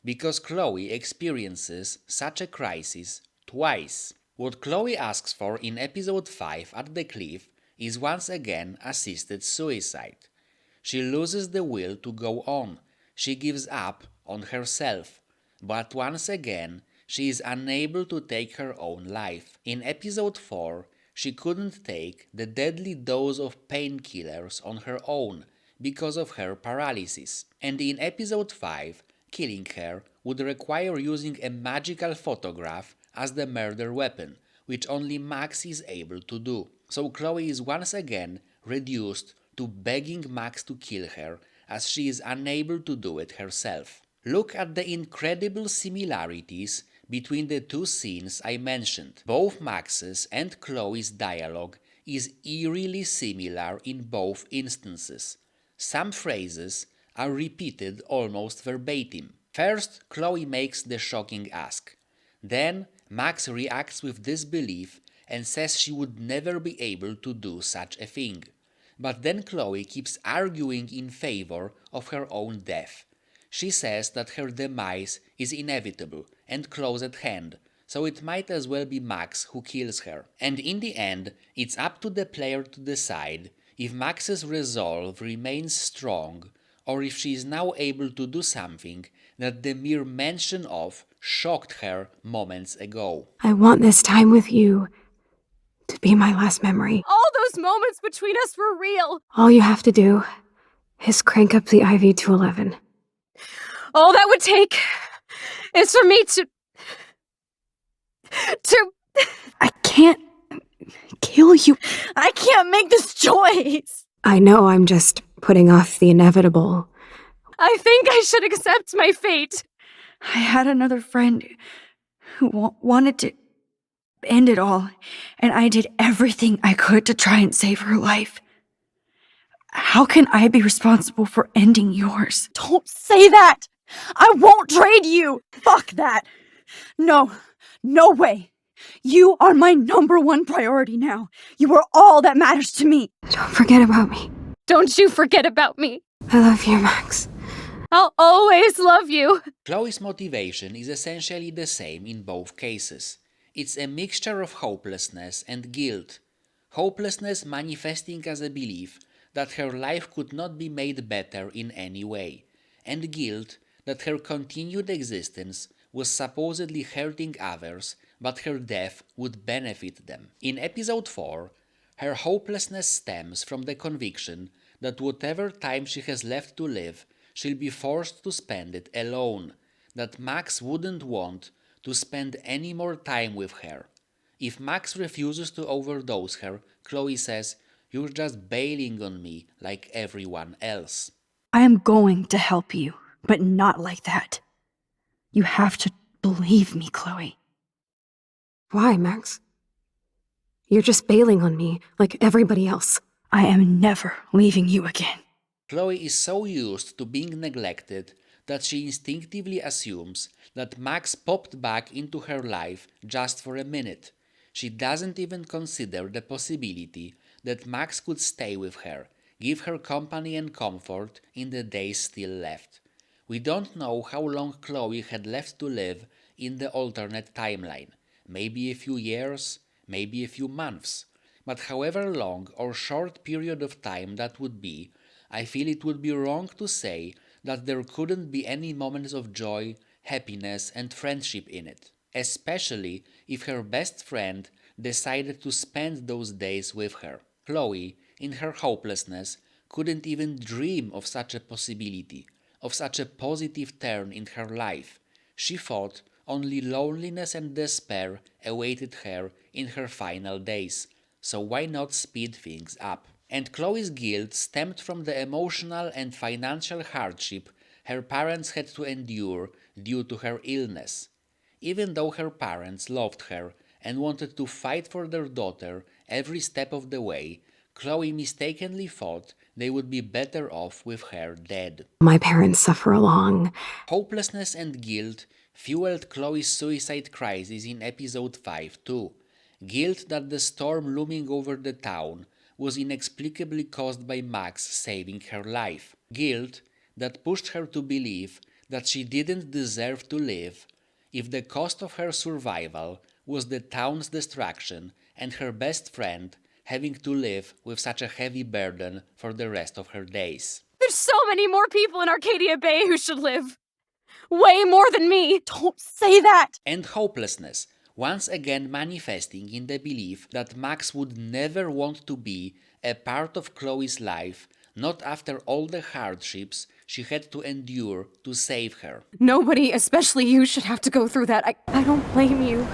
because Chloe experiences such a crisis twice. What Chloe asks for in Episode 5 at the cliff is once again assisted suicide. She loses the will to go on. She gives up on herself. But once again, she is unable to take her own life. In Episode 4, she couldn't take the deadly dose of painkillers on her own because of her paralysis. And in Episode 5, killing her would require using a magical photograph as the murder weapon, which only Max is able to do. So Chloe is once again reduced to begging Max to kill her, as she is unable to do it herself. Look at the incredible similarities between the two scenes I mentioned. Both Max's and Chloe's dialogue is eerily similar in both instances. Some phrases are repeated almost verbatim. First, Chloe makes the shocking ask. Then, Max reacts with disbelief and says she would never be able to do such a thing. But then Chloe keeps arguing in favor of her own death. She says that her demise is inevitable and close at hand, so it might as well be Max who kills her. And in the end, it's up to the player to decide if Max's resolve remains strong, or if she is now able to do something that the mere mention of shocked her moments ago. I want this time with you to be my last memory. All those moments between us were real. All you have to do is crank up the IV to 11. All that would take is for me to... I can't kill you. I can't make this choice. I know I'm just putting off the inevitable. I think I should accept my fate. I had another friend who wanted to end it all, and I did everything I could to try and save her life. How can I be responsible for ending yours? Don't say that. I won't trade you. Fuck that. No way. You are my #1 priority now. You are all that matters to me. Don't forget about me. Don't you forget about me. I love you, Max. I'll always love you. Chloe's motivation is essentially the same in both cases. It's a mixture of hopelessness and guilt. Hopelessness manifesting as a belief that her life could not be made better in any way, and guilt that her continued existence was supposedly hurting others, but her death would benefit them. In Episode 4, her hopelessness stems from the conviction that whatever time she has left to live, she'll be forced to spend it alone, that Max wouldn't want to spend any more time with her, If Max refuses to overdose her, Chloe says, "You're just bailing on me like everyone else." I am going to help you, but not like that. You have to believe me, Chloe. Why, Max? You're just bailing on me like everybody else. I am never leaving you again. Chloe is so used to being neglected that she instinctively assumes that Max popped back into her life just for a minute. She doesn't even consider the possibility that Max could stay with her, give her company and comfort in the days still left. We don't know how long Chloe had left to live in the alternate timeline. Maybe a few years, maybe a few months. But however long or short period of time that would be, I feel it would be wrong to say that there couldn't be any moments of joy, happiness, and friendship in it, especially if her best friend decided to spend those days with her. Chloe, in her hopelessness, couldn't even dream of such a possibility, of such a positive turn in her life. She thought only loneliness and despair awaited her in her final days, so why not speed things up? And Chloe's guilt stemmed from the emotional and financial hardship her parents had to endure due to her illness. Even though her parents loved her and wanted to fight for their daughter every step of the way, Chloe mistakenly thought they would be better off with her dead. My parents suffer along. Hopelessness and guilt fueled Chloe's suicide crisis in episode 5 too. Guilt that the storm looming over the town was inexplicably caused by Max saving her life. Guilt that pushed her to believe that she didn't deserve to live if the cost of her survival was the town's destruction and her best friend having to live with such a heavy burden for the rest of her days. There's so many more people in Arcadia Bay who should live. Way more than me. Don't say that. And hopelessness, once again manifesting in the belief that Max would never want to be a part of Chloe's life, not after all the hardships she had to endure to save her. Nobody, especially you, should have to go through that. I don't blame you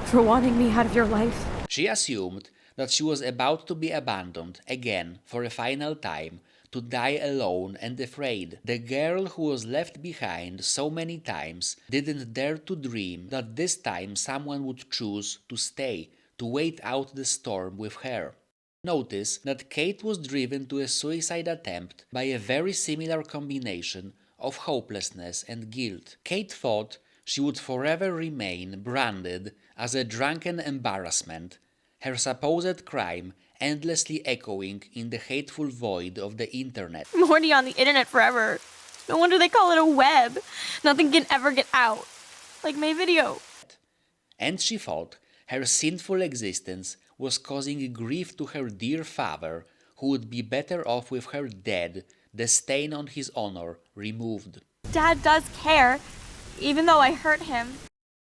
for wanting me out of your life. She assumed that she was about to be abandoned again for a final time, to die alone and afraid. The girl who was left behind so many times didn't dare to dream that this time someone would choose to stay, to wait out the storm with her. Notice that Kate was driven to a suicide attempt by a very similar combination of hopelessness and guilt. Kate thought she would forever remain branded as a drunken embarrassment, her supposed crime endlessly echoing in the hateful void of the internet. I'm horny on the internet forever. No wonder they call it a web. Nothing can ever get out. Like my video. And she thought her sinful existence was causing grief to her dear father, who would be better off with her dead, the stain on his honor removed. Dad does care, even though I hurt him.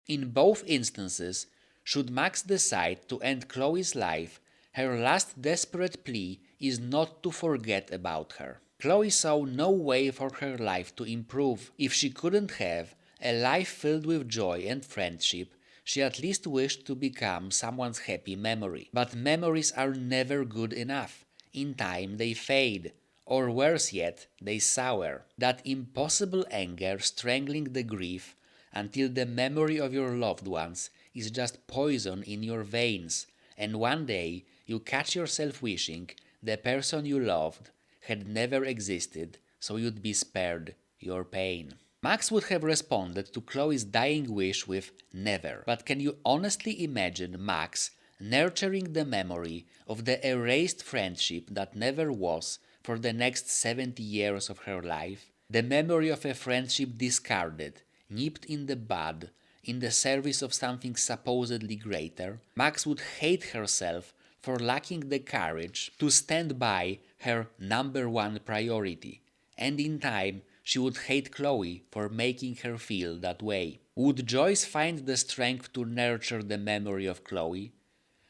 In both instances, should Max decide to end Chloe's life, her last desperate plea is not to forget about her. Chloe saw no way for her life to improve. If she couldn't have a life filled with joy and friendship, she at least wished to become someone's happy memory. But memories are never good enough. In time they fade, or worse yet, they sour. That impossible anger strangling the grief until the memory of your loved ones is just poison in your veins, and one day you catch yourself wishing the person you loved had never existed so you'd be spared your pain. Max would have responded to Chloe's dying wish with never, but can you honestly imagine Max nurturing the memory of the erased friendship that never was for the next 70 years of her life? The memory of a friendship discarded, nipped in the bud, in the service of something supposedly greater? Max would hate herself for lacking the courage to stand by her number one priority, and in time she would hate Chloe for making her feel that way. Would Joyce find the strength to nurture the memory of Chloe,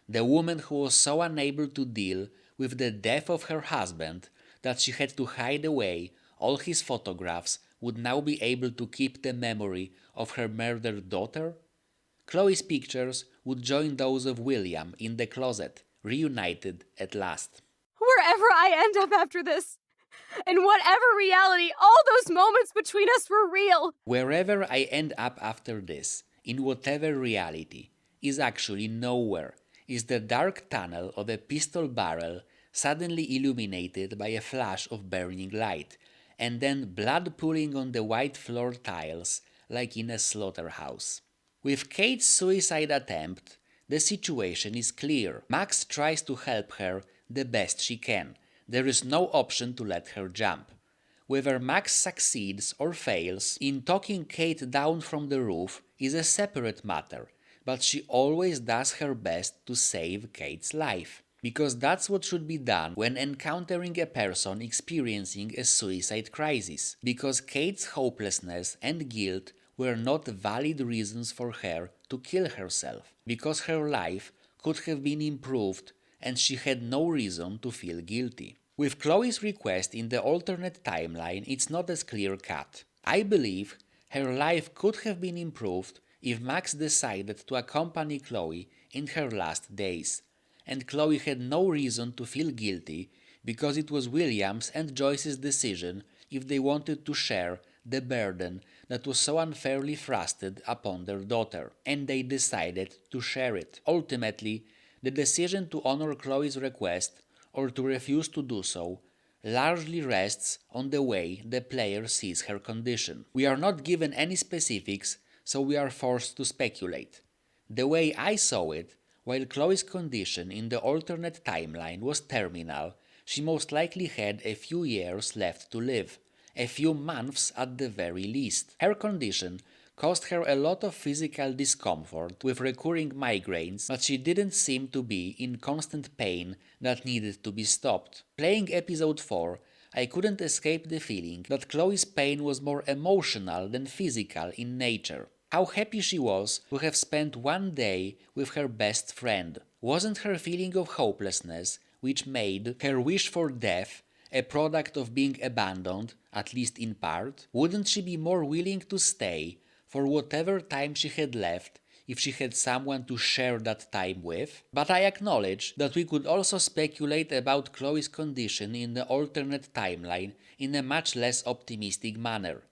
the woman who was so unable to deal with the death of her husband that she had to hide away all his photographs, would now be able to keep the memory of her murdered daughter? Chloe's pictures would join those of William in the closet, reunited at last. Wherever I end up after this, in whatever reality, all those moments between us were real. Wherever I end up after this, in whatever reality, is actually nowhere, is the dark tunnel of a pistol barrel suddenly illuminated by a flash of burning light, and then blood pooling on the white floor tiles like in a slaughterhouse. With Kate's suicide attempt, the situation is clear. Max tries to help her the best she can. There is no option to let her jump. Whether Max succeeds or fails in talking Kate down from the roof is a separate matter, but she always does her best to save Kate's life. Because that's what should be done when encountering a person experiencing a suicide crisis. Because Kate's hopelessness and guilt were not valid reasons for her to kill herself. Because her life could have been improved and she had no reason to feel guilty. With Chloe's request in the alternate timeline, it's not as clear-cut. I believe her life could have been improved if Max decided to accompany Chloe in her last days, and Chloe had no reason to feel guilty because it was William's and Joyce's decision if they wanted to share the burden that was so unfairly thrusted upon their daughter, and they decided to share it. Ultimately, the decision to honor Chloe's request or to refuse to do so largely rests on the way the player sees her condition. We are not given any specifics, so we are forced to speculate. The way I saw it, while Chloe's condition in the alternate timeline was terminal, she most likely had a few years left to live, a few months at the very least. Her condition caused her a lot of physical discomfort with recurring migraines, but she didn't seem to be in constant pain that needed to be stopped. Playing episode 4, I couldn't escape the feeling that Chloe's pain was more emotional than physical in nature. How happy she was to have spent one day with her best friend. Wasn't her feeling of hopelessness, which made her wish for death, a product of being abandoned, at least in part? Wouldn't she be more willing to stay for whatever time she had left if she had someone to share that time with? But I acknowledge that we could also speculate about Chloe's condition in the alternate timeline in a much less optimistic manner.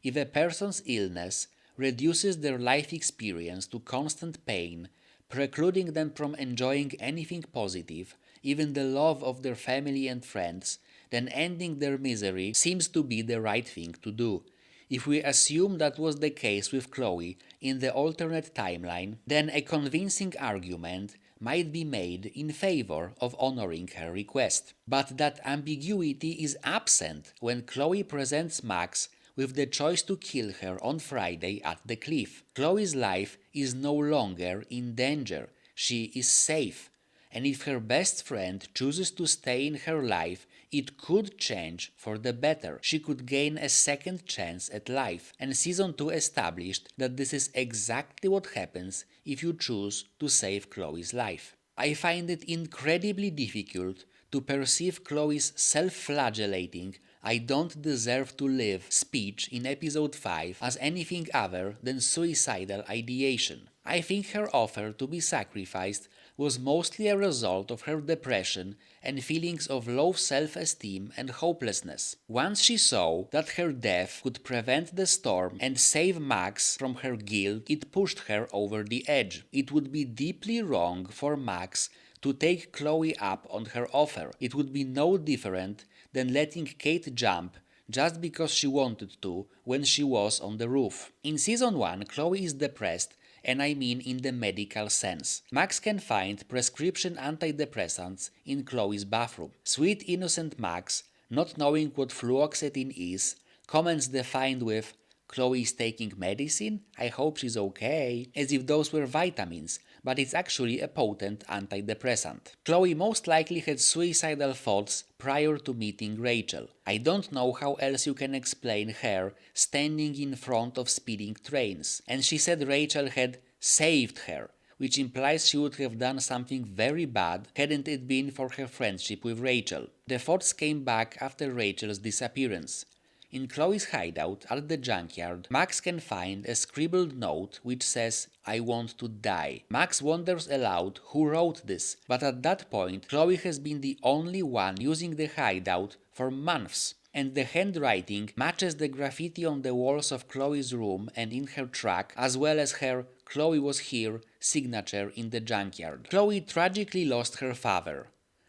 If a person's illness reduces their life experience to constant pain, precluding them from enjoying anything positive, even the love of their family and friends, then ending their misery seems to be the right thing to do. If we assume that was the case with Chloe in the alternate timeline, then a convincing argument might be made in favor of honoring her request. But that ambiguity is absent when Chloe presents Max with the choice to kill her on Friday at the cliff. Chloe's life is no longer in danger. She is safe. And if her best friend chooses to stay in her life, it could change for the better. She could gain a second chance at life. And Season 2 established that this is exactly what happens if you choose to save Chloe's life. I find it incredibly difficult to perceive Chloe's self-flagellating "I don't deserve to live" speech in episode 5 as anything other than suicidal ideation. I think her offer to be sacrificed was mostly a result of her depression and feelings of low self-esteem and hopelessness. Once she saw that her death could prevent the storm and save Max from her guilt, it pushed her over the edge. It would be deeply wrong for Max to take Chloe up on her offer. It would be no different than letting Kate jump just because she wanted to when she was on the roof. In Season 1, Chloe is depressed, and I mean in the medical sense. Max can find prescription antidepressants in Chloe's bathroom. Sweet innocent Max, not knowing what fluoxetine is, comments the find with, "Chloe is taking medicine? I hope she's okay," as if those were vitamins, but it's actually a potent antidepressant. Chloe most likely had suicidal thoughts prior to meeting Rachel. I don't know how else you can explain her standing in front of speeding trains. And she said Rachel had saved her, which implies she would have done something very bad hadn't it been for her friendship with Rachel. The thoughts came back after Rachel's disappearance. In Chloe's hideout at the junkyard, Max can find a scribbled note which says, "I want to die." Max wonders aloud who wrote this, but at that point Chloe has been the only one using the hideout for months. And the handwriting matches the graffiti on the walls of Chloe's room and in her truck, as well as her "Chloe was here" signature in the junkyard. Chloe tragically lost her father.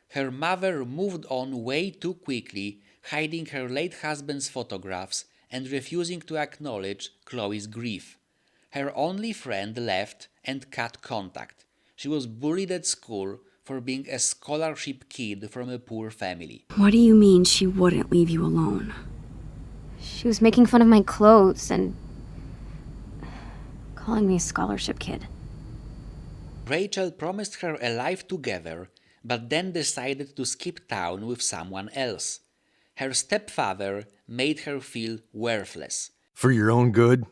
Her mother moved on way too quickly, hiding her late husband's photographs and refusing to acknowledge Chloe's grief. Her only friend left and cut contact. She was bullied at school for being a scholarship kid from a poor family. What do you mean she wouldn't leave you alone? She was making fun of my clothes and calling me a scholarship kid. Rachel promised her a life together, but then decided to skip town with someone else. Her stepfather made her feel worthless. For your own good,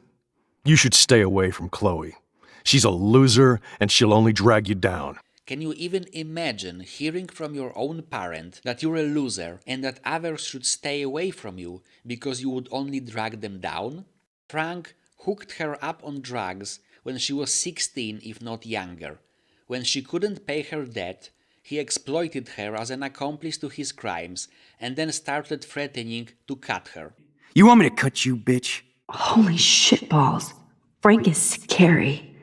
you should stay away from Chloe. She's a loser and she'll only drag you down. Can you even imagine hearing from your own parent that you're a loser and that others should stay away from you because you would only drag them down? Frank hooked her up on drugs when she was 16, if not younger. When she couldn't pay her debt, he exploited her as an accomplice to his crimes and then started threatening to cut her. You want me to cut you, bitch? Holy shitballs. Frank is scary.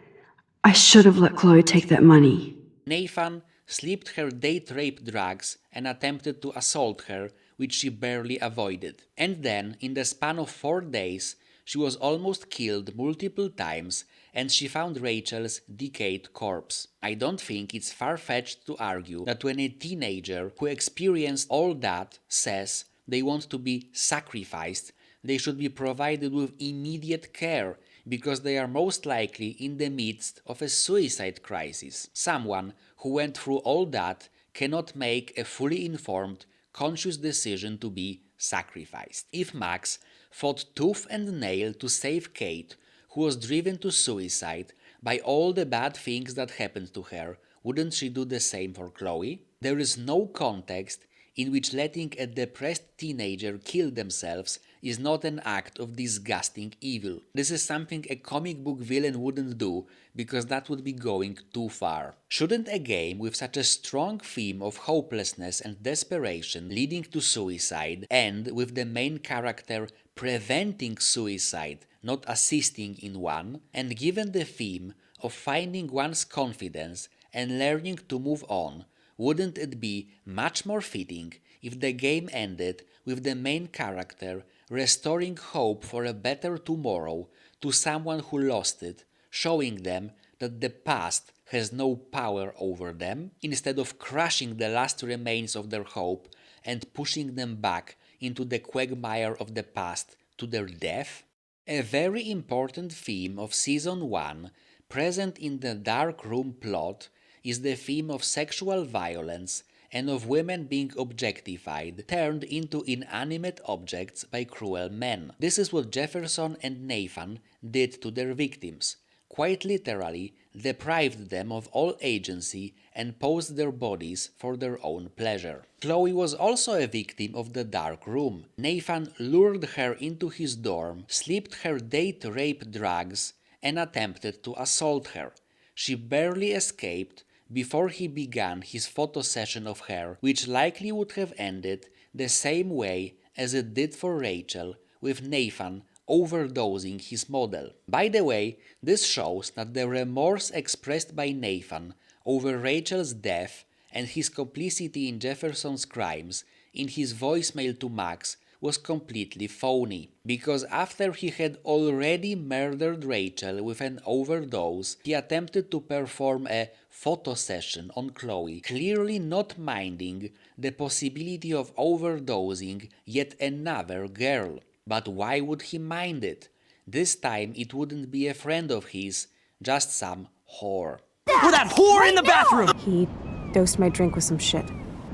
I should have let Chloe take that money. Nathan slipped her date rape drugs and attempted to assault her, which she barely avoided. And then, in the span of 4 days, she was almost killed multiple times and she found Rachel's decayed corpse. I don't think it's far-fetched to argue that when a teenager who experienced all that says they want to be sacrificed, they should be provided with immediate care because they are most likely in the midst of a suicide crisis. Someone who went through all that cannot make a fully informed, conscious decision to be sacrificed. If Max fought tooth and nail to save Kate, who was driven to suicide by all the bad things that happened to her, wouldn't she do the same for Chloe? There is no context in which letting a depressed teenager kill themselves is not an act of disgusting evil. This is something a comic book villain wouldn't do, because that would be going too far. Shouldn't a game with such a strong theme of hopelessness and desperation leading to suicide end with the main character preventing suicide, not assisting in one? And given the theme of finding one's confidence and learning to move on, wouldn't it be much more fitting if the game ended with the main character restoring hope for a better tomorrow to someone who lost it, showing them that the past has no power over them, instead of crushing the last remains of their hope and pushing them back into the quagmire of the past to their death? A very important theme of Season 1, present in the Dark Room plot, is the theme of sexual violence and of women being objectified, turned into inanimate objects by cruel men. This is what Jefferson and Nathan did to their victims. Quite literally, deprived them of all agency and posed their bodies for their own pleasure. Chloe was also a victim of the Dark Room. Nathan lured her into his dorm, slipped her date rape drugs, and attempted to assault her. She barely escaped before he began his photo session of her, which likely would have ended the same way as it did for Rachel, with Nathan overdosing his model. By the way, this shows that the remorse expressed by Nathan over Rachel's death and his complicity in Jefferson's crimes in his voicemail to Max was completely phony, because after he had already murdered Rachel with an overdose, he attempted to perform a photo session on Chloe, clearly not minding the possibility of overdosing yet another girl. But why would he mind it? This time it wouldn't be a friend of his, just some whore. We're that whore in the bathroom! He dosed my drink with some shit.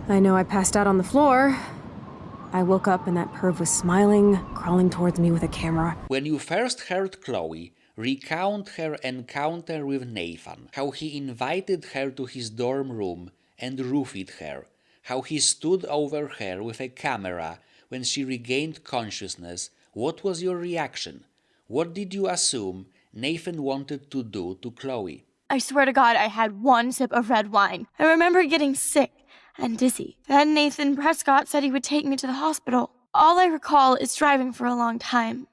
I know I passed out on the floor. I woke up and that perv was smiling, crawling towards me with a camera. When you first heard Chloe recount her encounter with Nathan, how he invited her to his dorm room and roofied her, how he stood over her with a camera when she regained consciousness What was your reaction? What did you assume Nathan wanted to do to Chloe? I swear to God I had one sip of red wine. I remember getting sick and dizzy. Then Nathan Prescott said he would take me to the hospital. All I recall is driving for a long time.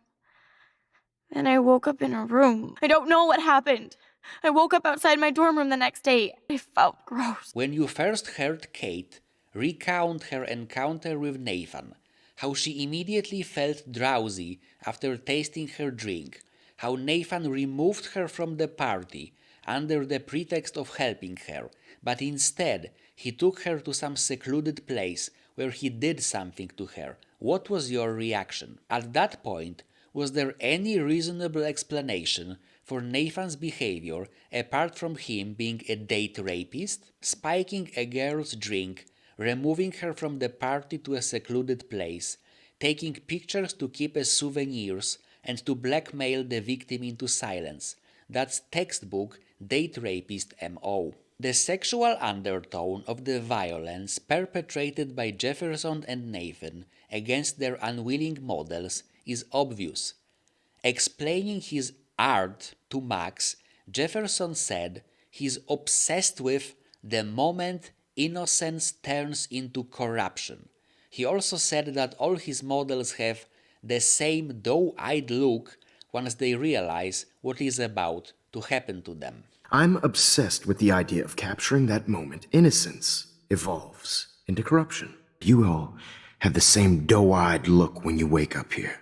Then I woke up in a room. I don't know what happened. I woke up outside my dorm room the next day. I felt gross. When you first heard Kate recount her encounter with Nathan, how she immediately felt drowsy after tasting her drink, how Nathan removed her from the party under the pretext of helping her, but instead he took her to some secluded place where he did something to her, what was your reaction? At that point, was there any reasonable explanation for Nathan's behavior apart from him being a date rapist? Spiking a girl's drink, removing her from the party to a secluded place, taking pictures to keep as souvenirs, and to blackmail the victim into silence. That's textbook date rapist MO. The sexual undertone of the violence perpetrated by Jefferson and Nathan against their unwilling models is obvious. Explaining his art to Max, Jefferson said he's obsessed with the moment innocence turns into corruption. He also said that all his models have the same doe-eyed look once they realize what is about to happen to them. I'm obsessed with the idea of capturing that moment innocence evolves into corruption. You all have the same doe-eyed look when you wake up here,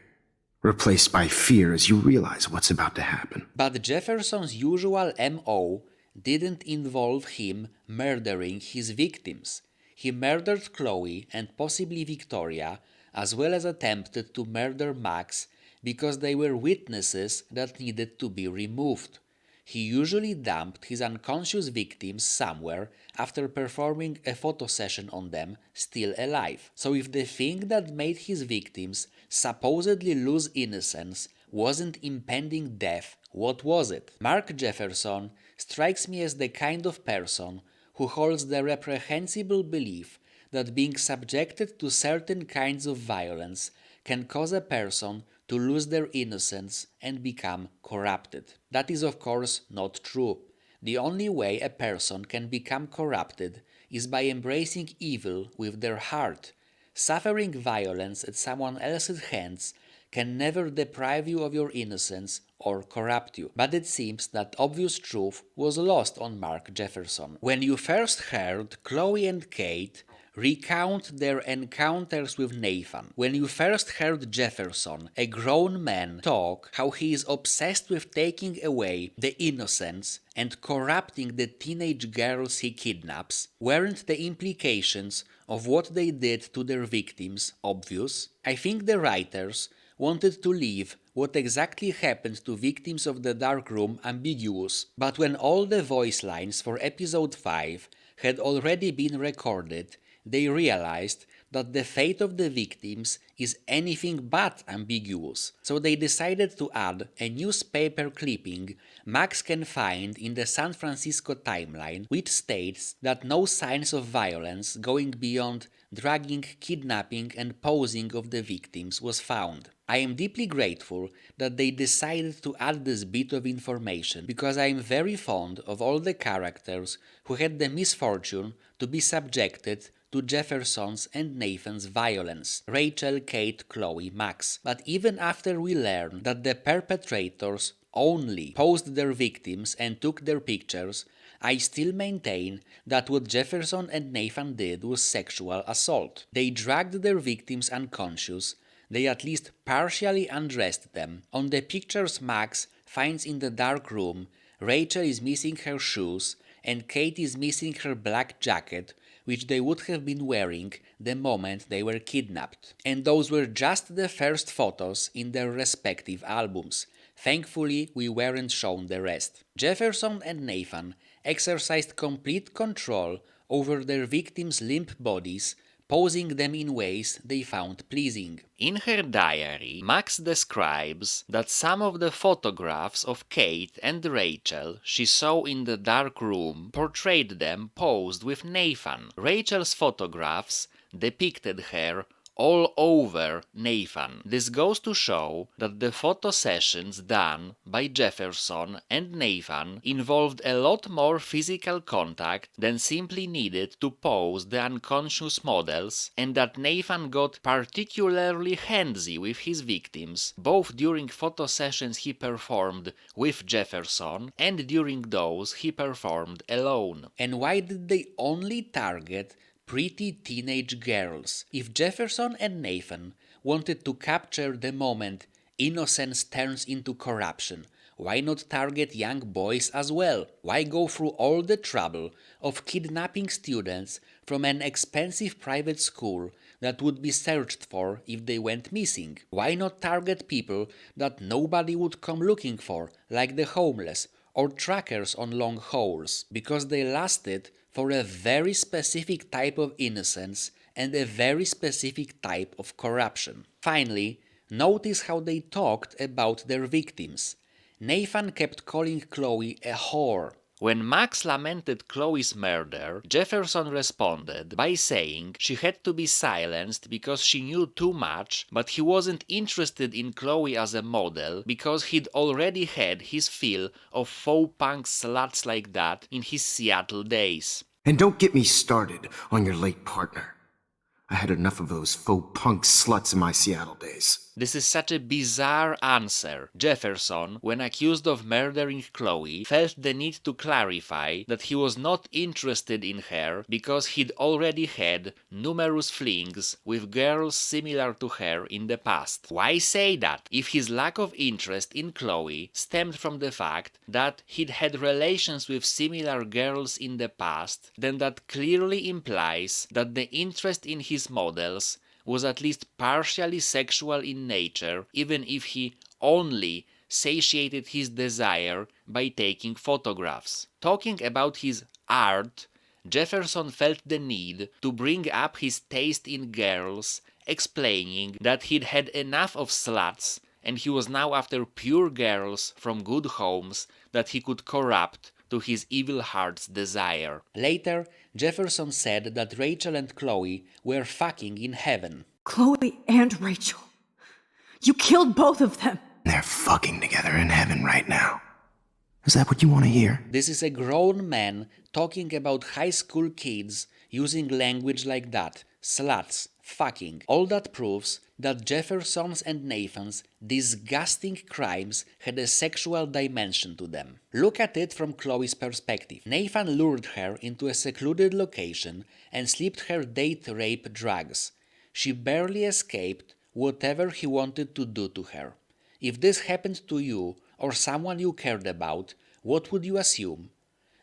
replaced by fear as you realize what's about to happen. But Jefferson's usual MO didn't involve him murdering his victims. He murdered Chloe and possibly Victoria, as well as attempted to murder Max because they were witnesses that needed to be removed. He usually dumped his unconscious victims somewhere after performing a photo session on them still alive. So if the thing that made his victims supposedly lose innocence wasn't impending death, what was it? Mark Jefferson strikes me as the kind of person who holds the reprehensible belief that being subjected to certain kinds of violence can cause a person to lose their innocence and become corrupted. That is, of course, not true. The only way a person can become corrupted is by embracing evil with their heart. Suffering violence at someone else's hands can never deprive you of your innocence or corrupt you. But it seems that obvious truth was lost on Mark Jefferson. When you first heard Chloe and Kate recount their encounters with Nathan, when you first heard Jefferson, a grown man, talk how he is obsessed with taking away the innocence and corrupting the teenage girls he kidnaps, weren't the implications of what they did to their victims obvious? I think the writers wanted to leave what exactly happened to victims of the Dark Room ambiguous, but when all the voice lines for episode 5 had already been recorded, they realized that the fate of the victims is anything but ambiguous, so they decided to add a newspaper clipping Max can find in the San Francisco timeline, which states that no signs of violence going beyond dragging, kidnapping and posing of the victims was found. I am deeply grateful that they decided to add this bit of information, because I am very fond of all the characters who had the misfortune to be subjected to Jefferson's and Nathan's violence: Rachel, Kate, Chloe, Max. But even after we learn that the perpetrators only posed their victims and took their pictures, I still maintain that what Jefferson and Nathan did was sexual assault. They dragged their victims unconscious, they at least partially undressed them. On the pictures Max finds in the dark room, Rachel is missing her shoes and Kate is missing her black jacket, which they would have been wearing the moment they were kidnapped. And those were just the first photos in their respective albums. Thankfully, we weren't shown the rest. Jefferson and Nathan exercised complete control over their victims' limp bodies, posing them in ways they found pleasing. In her diary, Max describes that some of the photographs of Kate and Rachel she saw in the dark room portrayed them posed with Nathan. Rachel's photographs depicted her all over Nathan. This goes to show that the photo sessions done by Jefferson and Nathan involved a lot more physical contact than simply needed to pose the unconscious models, and that Nathan got particularly handsy with his victims, both during photo sessions he performed with Jefferson and during those he performed alone. And why did they only target pretty teenage girls? If Jefferson and Nathan wanted to capture the moment innocence turns into corruption, why not target young boys as well? Why go through all the trouble of kidnapping students from an expensive private school that would be searched for if they went missing? Why not target people that nobody would come looking for, like the homeless or trackers on long hauls? Because they lasted for a very specific type of innocence and a very specific type of corruption. Finally, notice how they talked about their victims. Nathan kept calling Chloe a whore. When Max lamented Chloe's murder, Jefferson responded by saying she had to be silenced because she knew too much, but he wasn't interested in Chloe as a model because he'd already had his fill of faux punk sluts like that in his Seattle days. And don't get me started on your late partner. I had enough of those faux punk sluts in my Seattle days. This is such a bizarre answer. Jefferson, when accused of murdering Chloe, felt the need to clarify that he was not interested in her because he'd already had numerous flings with girls similar to her in the past. Why say that if his lack of interest in Chloe stemmed from the fact that he'd had relations with similar girls in the past? Then that clearly implies that the interest in his models was at least partially sexual in nature, even if he only satiated his desire by taking photographs. Talking about his art, Jefferson felt the need to bring up his taste in girls, explaining that he'd had enough of sluts and he was now after pure girls from good homes that he could corrupt to his evil heart's desire. Later, Jefferson said that Rachel and Chloe were fucking in heaven. Chloe and Rachel. You killed both of them. They're fucking together in heaven right now. Is that what you want to hear? This is a grown man talking about high school kids using language like that. Sluts, fucking. All that proves that Jefferson's and Nathan's disgusting crimes had a sexual dimension to them. Look at it from Chloe's perspective. Nathan lured her into a secluded location and slipped her date rape drugs. She barely escaped whatever he wanted to do to her. If this happened to you or someone you cared about, what would you assume?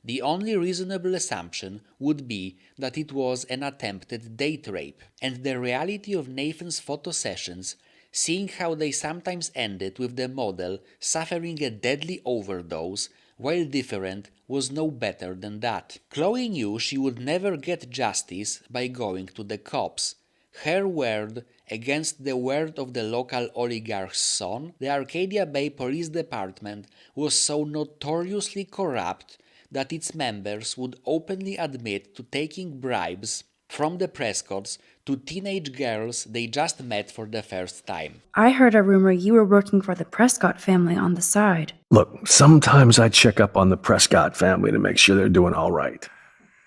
The only reasonable assumption would be that it was an attempted date rape. And the reality of Nathan's photo sessions, seeing how they sometimes ended with the model suffering a deadly overdose, while different, was no better than that. Chloe knew she would never get justice by going to the cops. Her word against the word of the local oligarch's son, the Arcadia Bay Police Department was so notoriously corrupt that its members would openly admit to taking bribes from the Prescotts to teenage girls they just met for the first time. I heard a rumor you were working for the Prescott family on the side. Look, sometimes I check up on the Prescott family to make sure they're doing all right.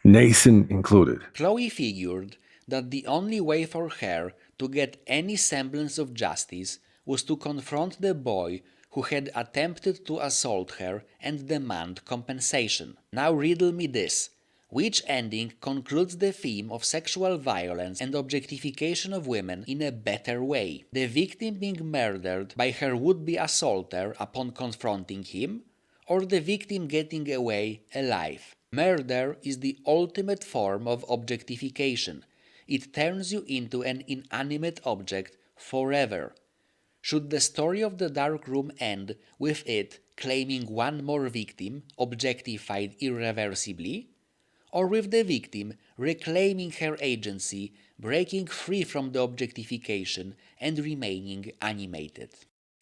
Nathan included. Chloe figured that the only way for her to get any semblance of justice was to confront the boy who had attempted to assault her and demand compensation. Now riddle me this. Which ending concludes the theme of sexual violence and objectification of women in a better way? The victim being murdered by her would-be assaulter upon confronting him, or the victim getting away alive? Murder is the ultimate form of objectification. It turns you into an inanimate object forever. Should the story of the dark room end with it claiming one more victim, objectified irreversibly? Or with the victim reclaiming her agency, breaking free from the objectification and remaining animated?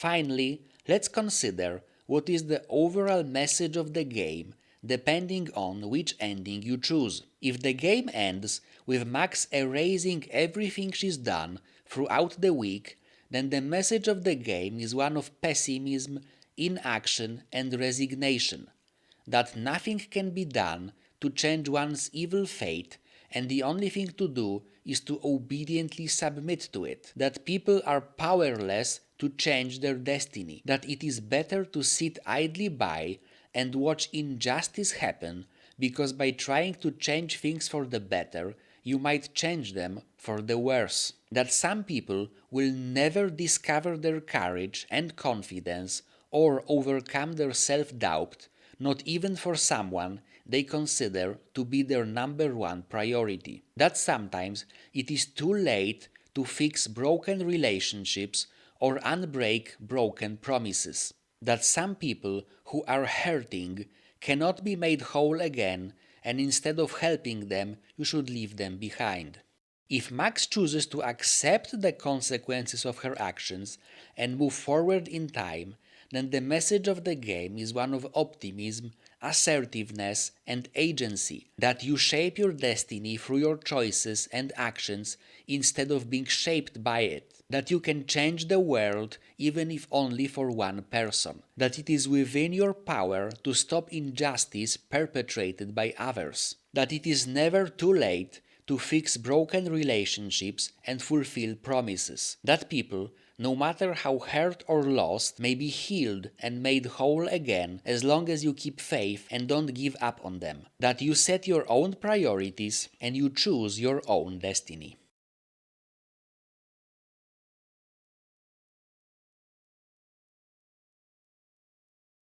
Finally, let's consider what is the overall message of the game depending on which ending you choose. If the game ends with Max erasing everything she's done throughout the week, then the message of the game is one of pessimism, inaction, and resignation. That nothing can be done to change one's evil fate, and the only thing to do is to obediently submit to it. That people are powerless to change their destiny. That it is better to sit idly by and watch injustice happen, because by trying to change things for the better, you might change them for the worse. That some people will never discover their courage and confidence or overcome their self-doubt, not even for someone they consider to be their number one priority. That sometimes it is too late to fix broken relationships or unbreak broken promises. That some people who are hurting cannot be made whole again, and instead of helping them, you should leave them behind. If Max chooses to accept the consequences of her actions and move forward in time, then the message of the game is one of optimism, assertiveness, and agency, that you shape your destiny through your choices and actions instead of being shaped by it, that you can change the world even if only for one person, that it is within your power to stop injustice perpetrated by others, that it is never too late to fix broken relationships and fulfill promises, that people, no matter how hurt or lost, may be healed and made whole again as long as you keep faith and don't give up on them, that you set your own priorities and you choose your own destiny.